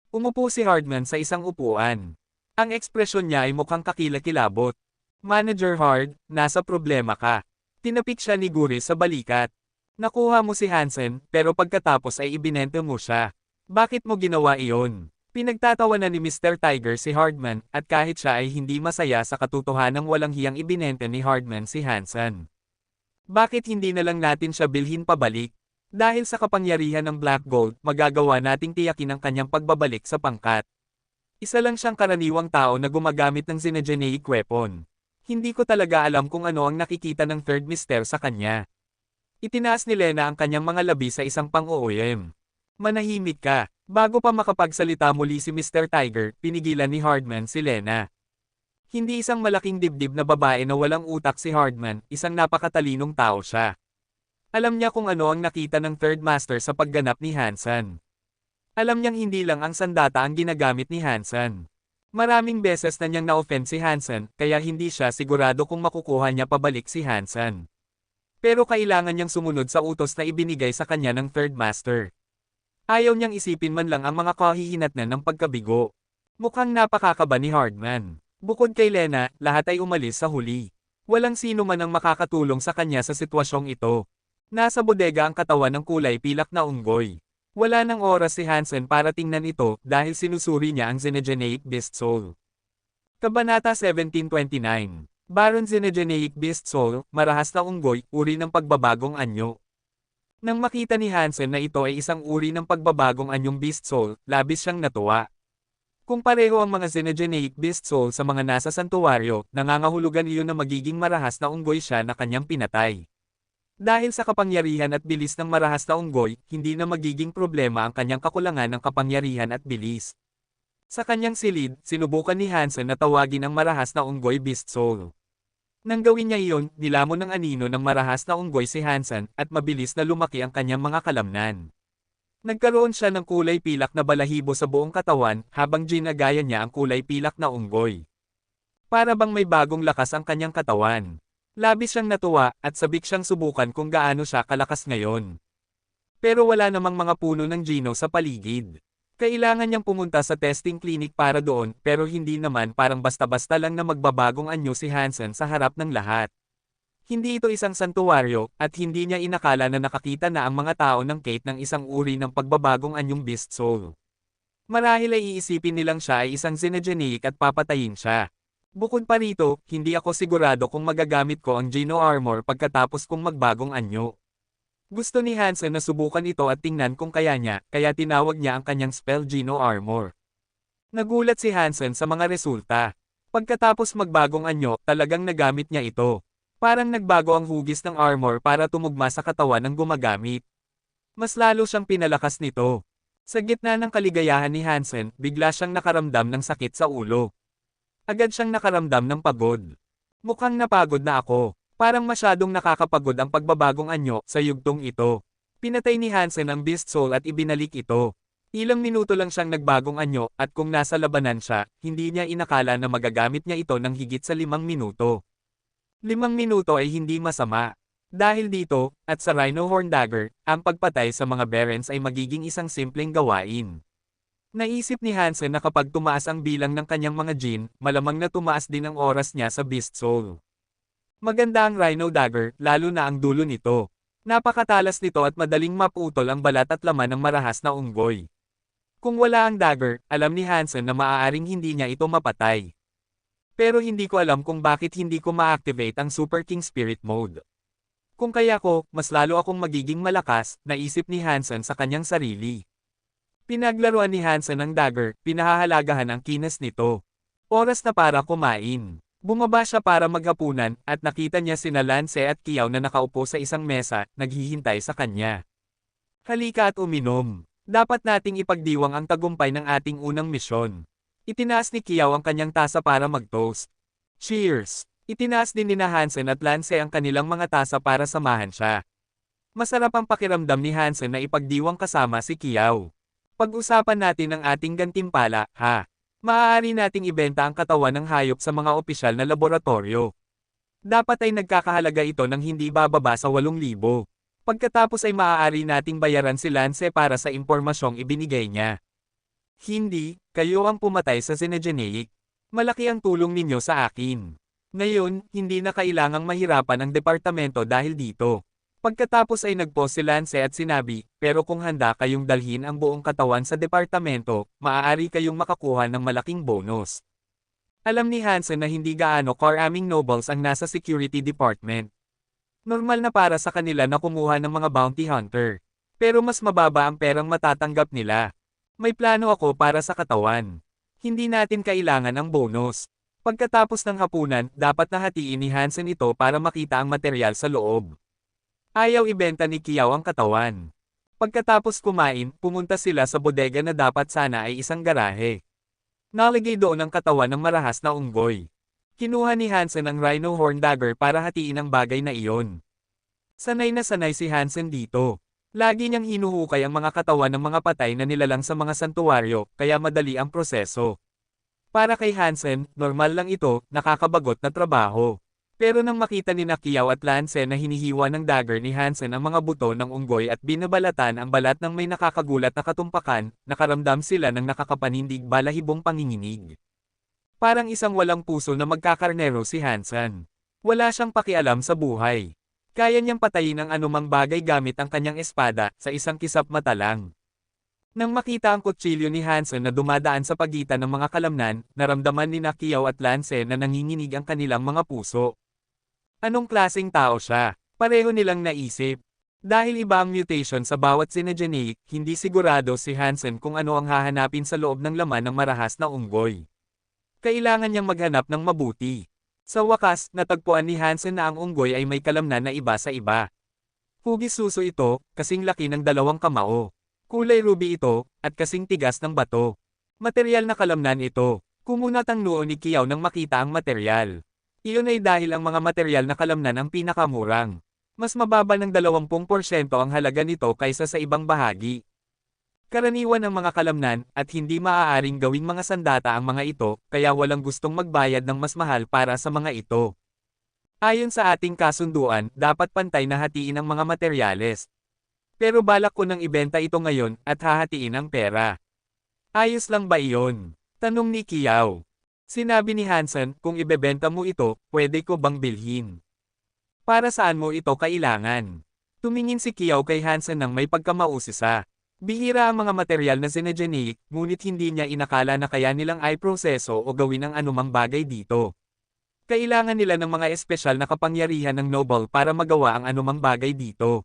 Umupo si Hardman sa isang upuan. Ang ekspresyon niya ay mukhang kakilakilabot. Manager Hard, nasa problema ka. Tinapik siya ni Guris sa balikat. Nakuha mo si Hansen, pero pagkatapos ay ibinenta mo siya. Bakit mo ginawa iyon? Pinagtatawanan ni Mr. Tiger si Hardman, at kahit siya ay hindi masaya sa katotohanang walang hiyang ibinenta ni Hardman si Hansen. Bakit hindi na lang natin siya bilhin pabalik? Dahil sa kapangyarihan ng Black Gold, magagawa nating tiyakin ang kanyang pagbabalik sa pangkat. Isa lang siyang karaniwang tao na gumagamit ng xenogeneic weapon. Hindi ko talaga alam kung ano ang nakikita ng Third Mister sa kanya. Itinaas ni Lena ang kanyang mga labi sa isang pang-OOM. Manahimik ka. Bago pa makapagsalita muli si Mr. Tiger, pinigilan ni Hardman si Lena. Hindi isang malaking dibdib na babae na walang utak si Hardman, isang napakatalinong tao siya. Alam niya kung ano ang nakita ng Third Master sa pagganap ni Hansen. Alam niyang hindi lang ang sandata ang ginagamit ni Hansen. Maraming beses na niyang na-offend si Hansen, kaya hindi siya sigurado kung makukuha niya pabalik si Hansen. Pero kailangan niyang sumunod sa utos na ibinigay sa kanya ng Third Master. Ayaw niyang isipin man lang ang mga kahihinatnan ng pagkabigo. Mukhang napakakaba ni Hardman. Bukod kay Lena, lahat ay umalis sa huli. Walang sino man ang makakatulong sa kanya sa sitwasyong ito. Nasa bodega ang katawan ng kulay pilak na unggoy. Wala nang oras si Hansen para tingnan ito dahil sinusuri niya ang xenogeneic beast soul. Kabanata 1729. Baron Xenogeneic Beast Soul, marahas na unggoy, uri ng pagbabagong anyo. Nang makita ni Hansen na ito ay isang uri ng pagbabagong anyong Beast Soul, labis siyang natuwa. Kung pareho ang mga Xenogeneic Beast Soul sa mga nasa santuwaryo, nangangahulugan iyon na magiging marahas na unggoy siya na kanyang pinatay. Dahil sa kapangyarihan at bilis ng marahas na unggoy, hindi na magiging problema ang kanyang kakulangan ng kapangyarihan at bilis. Sa kanyang silid, sinubukan ni Hansen na tawagin ang marahas na unggoy Beast Soul. Nang gawin niya iyon, nilamon ng anino ng marahas na unggoy si Hansen, at mabilis na lumaki ang kanyang mga kalamnan. Nagkaroon siya ng kulay pilak na balahibo sa buong katawan, habang ginagaya niya ang kulay pilak na unggoy. Para bang may bagong lakas ang kanyang katawan. Labis siyang natuwa, at sabik siyang subukan kung gaano siya kalakas ngayon. Pero wala namang mga puno ng Gino sa paligid. Kailangan niyang pumunta sa testing clinic para doon, pero hindi naman parang basta-basta lang na magbabagong anyo si Hansen sa harap ng lahat. Hindi ito isang santuwaryo, at hindi niya inakala na nakakita na ang mga tao ng Kate ng isang uri ng pagbabagong anyong Beast Soul. Marahil ay iisipin nilang siya ay isang xenogeneic at papatayin siya. Bukod pa rito, hindi ako sigurado kung magagamit ko ang Geno Armor pagkatapos kong magbagong anyo. Gusto ni Hansen na subukan ito at tingnan kung kaya niya, kaya tinawag niya ang kanyang spell Geno Armor. Nagulat si Hansen sa mga resulta. Pagkatapos magbagong anyo, talagang nagamit niya ito. Parang nagbago ang hugis ng armor para tumugma sa katawan ng gumagamit. Mas lalo siyang pinalakas nito. Sa gitna ng kaligayahan ni Hansen, bigla siyang nakaramdam ng sakit sa ulo. Agad siyang nakaramdam ng pagod. Mukhang napagod na ako. Parang masyadong nakakapagod ang pagbabagong anyo sa yugtong ito. Pinatay ni Hansen ang Beast Soul at ibinalik ito. Ilang minuto lang siyang nagbagong anyo at kung nasa labanan siya, hindi niya inakala na magagamit niya ito ng higit sa 5 minuto. 5 minuto ay hindi masama. Dahil dito, at sa Rhino Horn Dagger, ang pagpatay sa mga Barrens ay magiging isang simpleng gawain. Naisip ni Hansen na kapag tumaas ang bilang ng kanyang mga Jin, malamang na tumaas din ang oras niya sa Beast Soul. Maganda ang Rhino Dagger, lalo na ang dulo nito. Napakatalas nito at madaling maputol ang balat at laman ng marahas na unggoy. Kung wala ang dagger, alam ni Hansen na maaaring hindi niya ito mapatay. Pero hindi ko alam kung bakit hindi ko ma-activate ang Super King Spirit Mode. Kung kaya ko, mas lalo akong magiging malakas, naisip ni Hansen sa kanyang sarili. Pinaglaruan ni Hansen ang dagger, pinahahalagahan ang kinas nito. Oras na para kumain. Bumaba siya para maghapunan, at nakita niya sina Lance at Kiao na nakaupo sa isang mesa, naghihintay sa kanya. Halika at uminom. Dapat nating ipagdiwang ang tagumpay ng ating unang misyon. Itinaas ni Kiao ang kanyang tasa para mag-toast. Cheers! Itinaas din ni Hansen at Lance ang kanilang mga tasa para samahan siya. Masarap ang pakiramdam ni Hansen na ipagdiwang kasama si Kiao. Pag-usapan natin ang ating gantimpala, ha? Maaari nating ibenta ang katawan ng hayop sa mga opisyal na laboratorio. Dapat ay nagkakahalaga ito ng hindi bababa sa 8,000. Pagkatapos ay maaari nating bayaran si Lance para sa impormasyong ibinigay niya. Hindi, kayo ang pumatay sa Xenogeneic. Malaki ang tulong ninyo sa akin. Ngayon, hindi na kailangang mahirapan ang departamento dahil dito. Pagkatapos ay nagpost si Lance at sinabi, pero kung handa kayong dalhin ang buong katawan sa departamento, maaari kayong makakuha ng malaking bonus. Alam ni Hansen na hindi gaano karaming nobles ang nasa security department. Normal na para sa kanila na kumuha ng mga bounty hunter. Pero mas mababa ang perang matatanggap nila. May plano ako para sa katawan. Hindi natin kailangan ang bonus. Pagkatapos ng hapunan, dapat na hatiin ni Hansen ito para makita ang material sa loob. Ayaw ibenta ni Kiao ang katawan. Pagkatapos kumain, pumunta sila sa bodega na dapat sana ay isang garahe. Nalagay doon ang katawan ng marahas na unggoy. Kinuha ni Hansen ang Rhino Horn Dagger para hatiin ang bagay na iyon. Sanay na sanay si Hansen dito. Lagi niyang hinuhukay ang mga katawan ng mga patay na nilalang sa mga santuwaryo, kaya madali ang proseso. Para kay Hansen, normal lang ito, nakakabagot na trabaho. Pero nang makita ni Kiao at Lance na hinihiwa ng dagger ni Hansen ang mga buto ng unggoy at binabalatan ang balat ng may nakakagulat na katumpakan, nakaramdam sila ng nakakapanindig balahibong panginginig. Parang isang walang puso na magkakarnero si Hansen. Wala siyang pakialam sa buhay. Kaya niyang patayin ang anumang bagay gamit ang kanyang espada, sa isang kisap mata lang. Nang makita ang kutsilyo ni Hansen na dumadaan sa pagitan ng mga kalamnan, naramdaman ni Kiao at Lance na nanginginig ang kanilang mga puso. Anong klaseng tao siya? Pareho nilang naisip. Dahil iba ang mutation sa bawat Xenogeneic, hindi sigurado si Hansen kung ano ang hahanapin sa loob ng laman ng marahas na unggoy. Kailangan niyang maghanap ng mabuti. Sa wakas, natagpuan ni Hansen na ang unggoy ay may kalamnan na iba sa iba. Hugis suso ito, kasing laki ng 2 kamao. Kulay ruby ito, at kasing tigas ng bato. Materyal na kalamnan ito. Kumunat ang noo ni Kiao nang makita ang materyal. Iyon ay dahil ang mga materyal na kalamnan ang pinakamurang. Mas mababa ng 20% ang halaga nito kaysa sa ibang bahagi. Karaniwan ang mga kalamnan, at hindi maaaring gawing mga sandata ang mga ito, kaya walang gustong magbayad ng mas mahal para sa mga ito. Ayon sa ating kasunduan, dapat pantay na hatiin ang mga materyales. Pero balak ko nang ibenta ito ngayon, at hahatiin ang pera. Ayos lang ba iyon? Tanong ni Kiao. Sinabi ni Hansen, kung ibebenta mo ito, pwede ko bang bilhin? Para saan mo ito kailangan? Tumingin si Kiao kay Hansen nang may pagkamausisa. Bihira ang mga materyal na Xenogeneic, ngunit hindi niya inakala na kaya nilang ay proseso o gawin ang anumang bagay dito. Kailangan nila ng mga espesyal na kapangyarihan ng noble para magawa ang anumang bagay dito.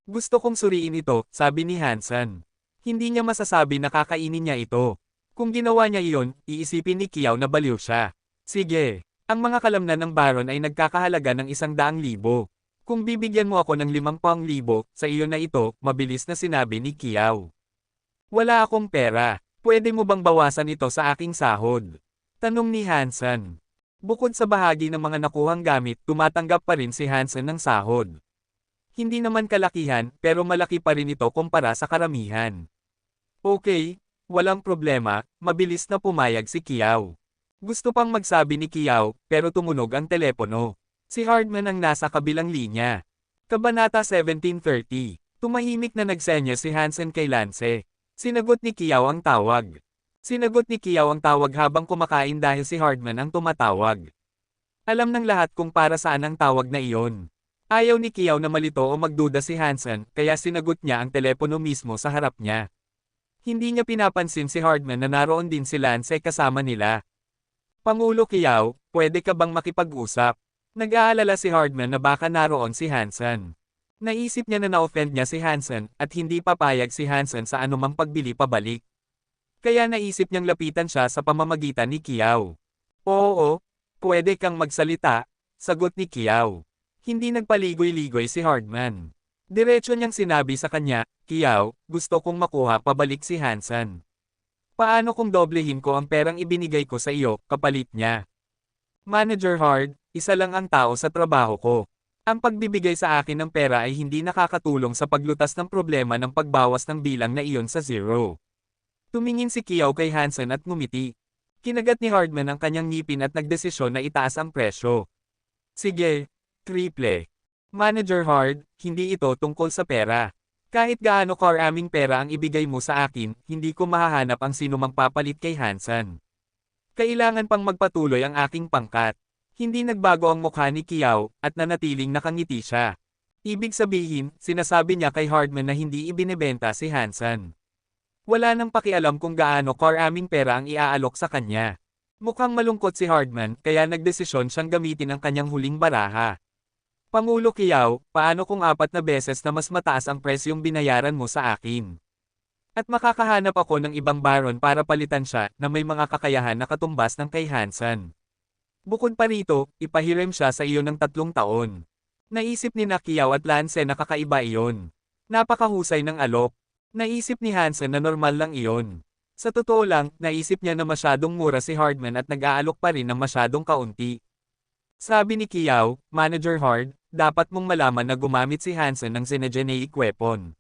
Gusto kong suriin ito, sabi ni Hansen. Hindi niya masasabi na kakainin niya ito. Kung ginawa niya iyon, iisipin ni Kiao na baliw siya. Sige, ang mga kalamnan ng Baron ay nagkakahalaga ng 100,000. Kung bibigyan mo ako ng 50,000, sa iyo na ito, mabilis na sinabi ni Kiao. Wala akong pera. Pwede mo bang bawasan ito sa aking sahod? Tanong ni Hansen. Bukod sa bahagi ng mga nakuhang gamit, tumatanggap pa rin si Hansen ng sahod. Hindi naman kalakihan, pero malaki pa rin ito kumpara sa karamihan. Okay, walang problema, mabilis na pumayag si Kiao. Gusto pang magsabi ni Kiao, pero tumunog ang telepono. Si Hardman ang nasa kabilang linya. Kabanata 1730. Tumahimik na nagsenyo si Hansen kay Lance. Sinagot ni Kiao ang tawag. Sinagot ni Kiao ang tawag habang kumakain dahil si Hardman ang tumatawag. Alam ng lahat kung para saan ang tawag na iyon. Ayaw ni Kiao na malito o magduda si Hansen, kaya sinagot niya ang telepono mismo sa harap niya. Hindi niya pinapansin si Hardman na naroon din si Lance kasama nila. Pangulo Kiao, pwede ka bang makipag-usap? Nag-aalala si Hardman na baka naroon si Hansen. Naisip niya na na-offend niya si Hansen at hindi papayag si Hansen sa anumang pagbili pabalik. Kaya naisip niyang lapitan siya sa pamamagitan ni Kiao. Oo, pwede kang magsalita, sagot ni Kiao. Hindi nagpaligoy-ligoy si Hardman. Diretso niyang sinabi sa kanya, Kiao, gusto kong makuha pabalik si Hansen. Paano kung doblehin ko ang perang ibinigay ko sa iyo, kapalit niya? Manager Hard, isa lang ang tao sa trabaho ko. Ang pagbibigay sa akin ng pera ay hindi nakakatulong sa paglutas ng problema ng pagbawas ng bilang na iyon sa zero. Tumingin si Kiao kay Hansen at ngumiti. Kinagat ni Hardman ang kanyang ngipin at nagdesisyon na itaas ang presyo. Sige, triple. Manager Hard, hindi ito tungkol sa pera. Kahit gaano karaming pera ang ibigay mo sa akin, hindi ko mahahanap ang sinumang papalit kay Hansen. Kailangan pang magpatuloy ang aking pangkat. Hindi nagbago ang mukha ni Kiao, at nanatiling nakangiti siya. Ibig sabihin, sinasabi niya kay Hardman na hindi ibinebenta si Hansen. Wala nang pakialam kung gaano karaming pera ang iaalok sa kanya. Mukhang malungkot si Hardman, kaya nagdesisyon siyang gamitin ang kanyang huling baraha. Pangulo Kiao, paano kung 4 na beses na mas mataas ang presyong binayaran mo sa akin? At makakahanap ako ng ibang baron para palitan siya na may mga kakayahan na katumbas ng kay Hansen. Bukod pa rito, ipahiram siya sa iyo ng 3 taon. Naisip ni Kiao at Lance na kakaiba iyon. Napakahusay ng alok. Naisip ni Hansen na normal lang iyon. Sa totoo lang, naisip niya na masyadong mura si Hardman at nag-aalok pa rin ng masyadong kaunti. Sabi ni Kiao, Manager Hard, dapat mong malaman na gumamit si Hansen ng xenogeneic weapon.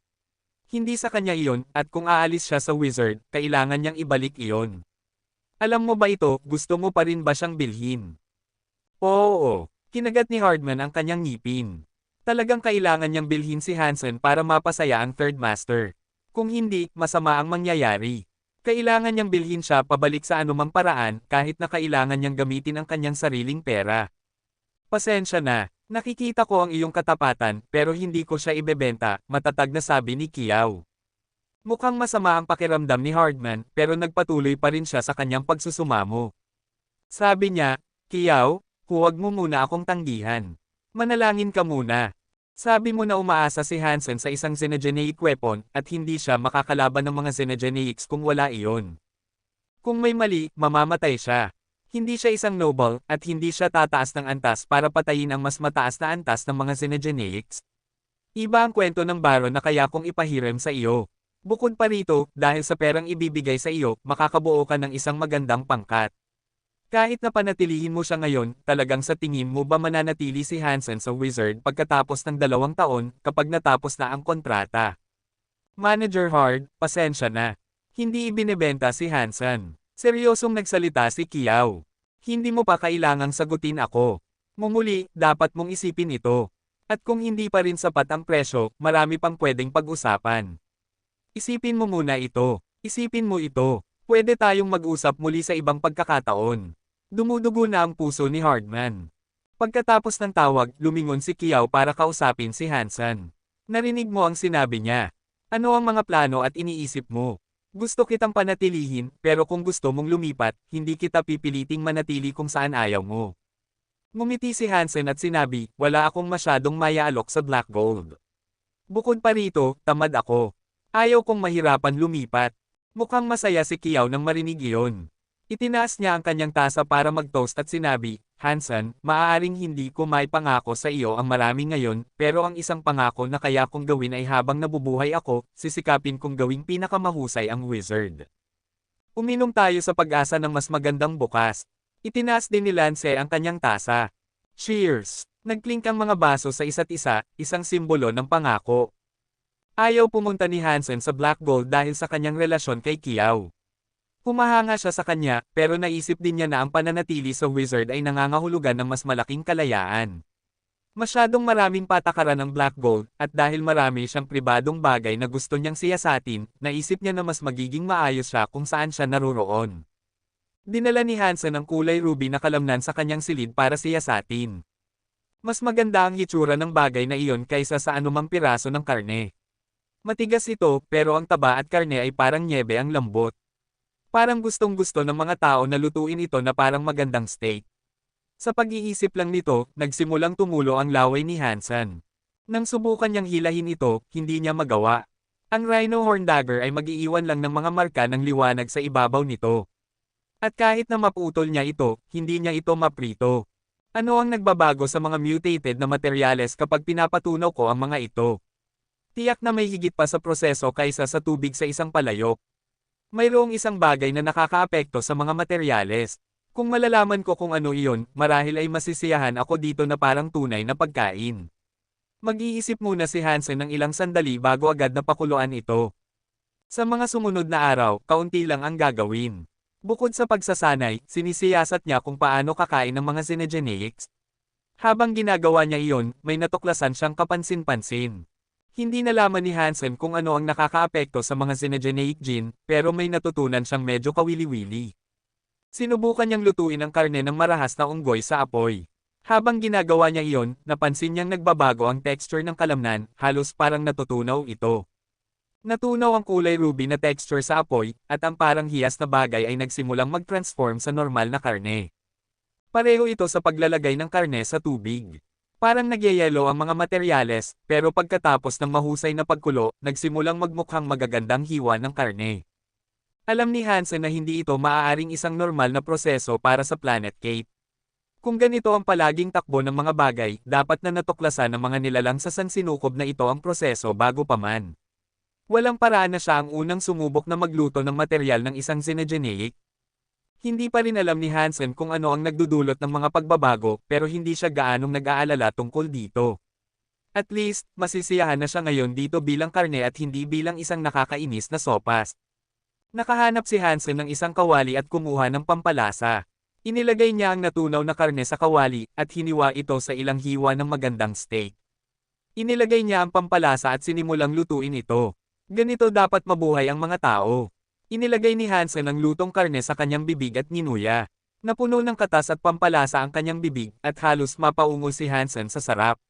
Hindi sa kanya iyon, at kung aalis siya sa wizard, kailangan niyang ibalik iyon. Alam mo ba ito, gusto mo pa rin ba siyang bilhin? Oo, kinagat ni Hardman ang kanyang ngipin. Talagang kailangan niyang bilhin si Hansen para mapasaya ang Third Master. Kung hindi, masama ang mangyayari. Kailangan niyang bilhin siya pabalik sa anumang paraan kahit na kailangan niyang gamitin ang kanyang sariling pera. Pasensya na, nakikita ko ang iyong katapatan pero hindi ko siya ibebenta, matatag na sabi ni Kiao. Mukhang masama ang pakiramdam ni Hardman pero nagpatuloy pa rin siya sa kanyang pagsusumamo. Sabi niya, Kiao, huwag mo muna akong tanggihan. Manalangin ka muna. Sabi mo na umaasa si Hansen sa isang xenogeneic weapon at hindi siya makakalaban ng mga xenogeneics kung wala iyon. Kung may mali, mamamatay siya. Hindi siya isang noble at hindi siya tataas ng antas para patayin ang mas mataas na antas ng mga xenogeneics. Iba ang kwento ng baron na kaya kong ipahiram sa iyo. Bukod pa rito, dahil sa perang ibibigay sa iyo, makakabuo ka ng isang magandang pangkat. Kahit na panatilihin mo siya ngayon, talagang sa tingin mo ba mananatili si Hansen sa wizard pagkatapos ng 2 taon, kapag natapos na ang kontrata? Manager Hard, pasensya na. Hindi ibinebenta si Hansen. Seryosong nagsalita si Kiao. Hindi mo pa kailangang sagutin ako. Mumuli, dapat mong isipin ito. At kung hindi pa rin sapat ang presyo, marami pang pwedeng pag-usapan. Isipin mo muna ito. Isipin mo ito. Pwede tayong mag-usap muli sa ibang pagkakataon. Dumudugo na ang puso ni Hardman. Pagkatapos ng tawag, lumingon si Kiao para kausapin si Hansen. Narinig mo ang sinabi niya. Ano ang mga plano at iniisip mo? Gusto kitang panatilihin, pero kung gusto mong lumipat, hindi kita pipiliting manatili kung saan ayaw mo. Ngumiti si Hansen at sinabi, wala akong masyadong mayaalok sa Black Gold. Bukod pa rito, tamad ako. Ayaw kong mahirapan lumipat. Mukhang masaya si Kiao nang marinig iyon. Itinaas niya ang kanyang tasa para mag-toast at sinabi, Hansen, maaaring hindi ko may pangako sa iyo ang marami ngayon, pero ang isang pangako na kaya kong gawin ay habang nabubuhay ako, sisikapin kong gawing pinakamahusay ang wizard. Uminom tayo sa pag-asa ng mas magandang bukas. Itinaas din ni Lance ang kanyang tasa. Cheers! Nagklink ang mga baso sa isa't isa, isang simbolo ng pangako. Ayaw pumunta ni Hansen sa Black Gold dahil sa kanyang relasyon kay Kiao. Humahanga siya sa kanya, pero naisip din niya na ang pananatili sa wizard ay nangangahulugan ng mas malaking kalayaan. Masyadong maraming patakaran ng Black Gold, at dahil marami siyang pribadong bagay na gusto niyang siyasatin, naisip niya na mas magiging maayos siya kung saan siya naroroon. Dinala ni Hansen ang kulay ruby na kalamnan sa kanyang silid para siyasatin. Mas maganda ang hitsura ng bagay na iyon kaysa sa anumang piraso ng karne. Matigas ito, pero ang taba at karne ay parang nyebe ang lambot. Parang gustong-gusto ng mga tao na lutuin ito na parang magandang steak. Sa pag-iisip lang nito, nagsimulang tumulo ang laway ni Hansen. Nang subukan niyang hilahin ito, hindi niya magawa. Ang Rhino Horn Dagger ay mag-iiwan lang ng mga marka ng liwanag sa ibabaw nito. At kahit na maputol niya ito, hindi niya ito maprito. Ano ang nagbabago sa mga mutated na materyales kapag pinapatunaw ko ang mga ito? Tiyak na may higit pa sa proseso kaysa sa tubig sa isang palayok. Mayroong isang bagay na nakakaapekto sa mga materyales. Kung malalaman ko kung ano iyon, marahil ay masisiyahan ako dito na parang tunay na pagkain. Mag-iisip muna si Hansen ng ilang sandali bago agad na pakuluan ito. Sa mga sumunod na araw, kaunti lang ang gagawin. Bukod sa pagsasanay, sinisiyasat niya kung paano kakain ng mga Xenogeneics. Habang ginagawa niya iyon, may natuklasan siyang kapansin-pansin. Hindi nalaman ni Hansen kung ano ang nakakaapekto sa mga Xenogeneic gene, pero may natutunan siyang medyo kawili-wili. Sinubukan niyang lutuin ang karne ng marahas na unggoy sa apoy. Habang ginagawa niya iyon, napansin niyang nagbabago ang texture ng kalamnan, halos parang natutunaw ito. Natunaw ang kulay ruby na texture sa apoy, at ang parang hiyas na bagay ay nagsimulang mag-transform sa normal na karne. Pareho ito sa paglalagay ng karne sa tubig. Parang nagyayelo ang mga materyales, pero pagkatapos ng mahusay na pagkulo, nagsimulang magmukhang magagandang hiwa ng karne. Alam ni Hansen na hindi ito maaaring isang normal na proseso para sa Planet Cape. Kung ganito ang palaging takbo ng mga bagay, dapat na natuklasan ng mga nilalang sa sansinukob na ito ang proseso bago pa man. Walang paraan na siya ang unang sumubok na magluto ng material ng isang Xenogeneic. Hindi pa rin alam ni Hansen kung ano ang nagdudulot ng mga pagbabago, pero hindi siya gaanong nag-aalala tungkol dito. At least, masisiyahan na siya ngayon dito bilang karne at hindi bilang isang nakakainis na sopas. Nakahanap si Hansen ng isang kawali at kumuha ng pampalasa. Inilagay niya ang natunaw na karne sa kawali, at hiniwa ito sa ilang hiwa ng magandang steak. Inilagay niya ang pampalasa at sinimulang lutuin ito. Ganito dapat mabuhay ang mga tao. Inilagay ni Hansen ang lutong karne sa kanyang bibig at ninuya. Napuno ng katas at pampalasa ang kanyang bibig, at halos mapaungol si Hansen sa sarap.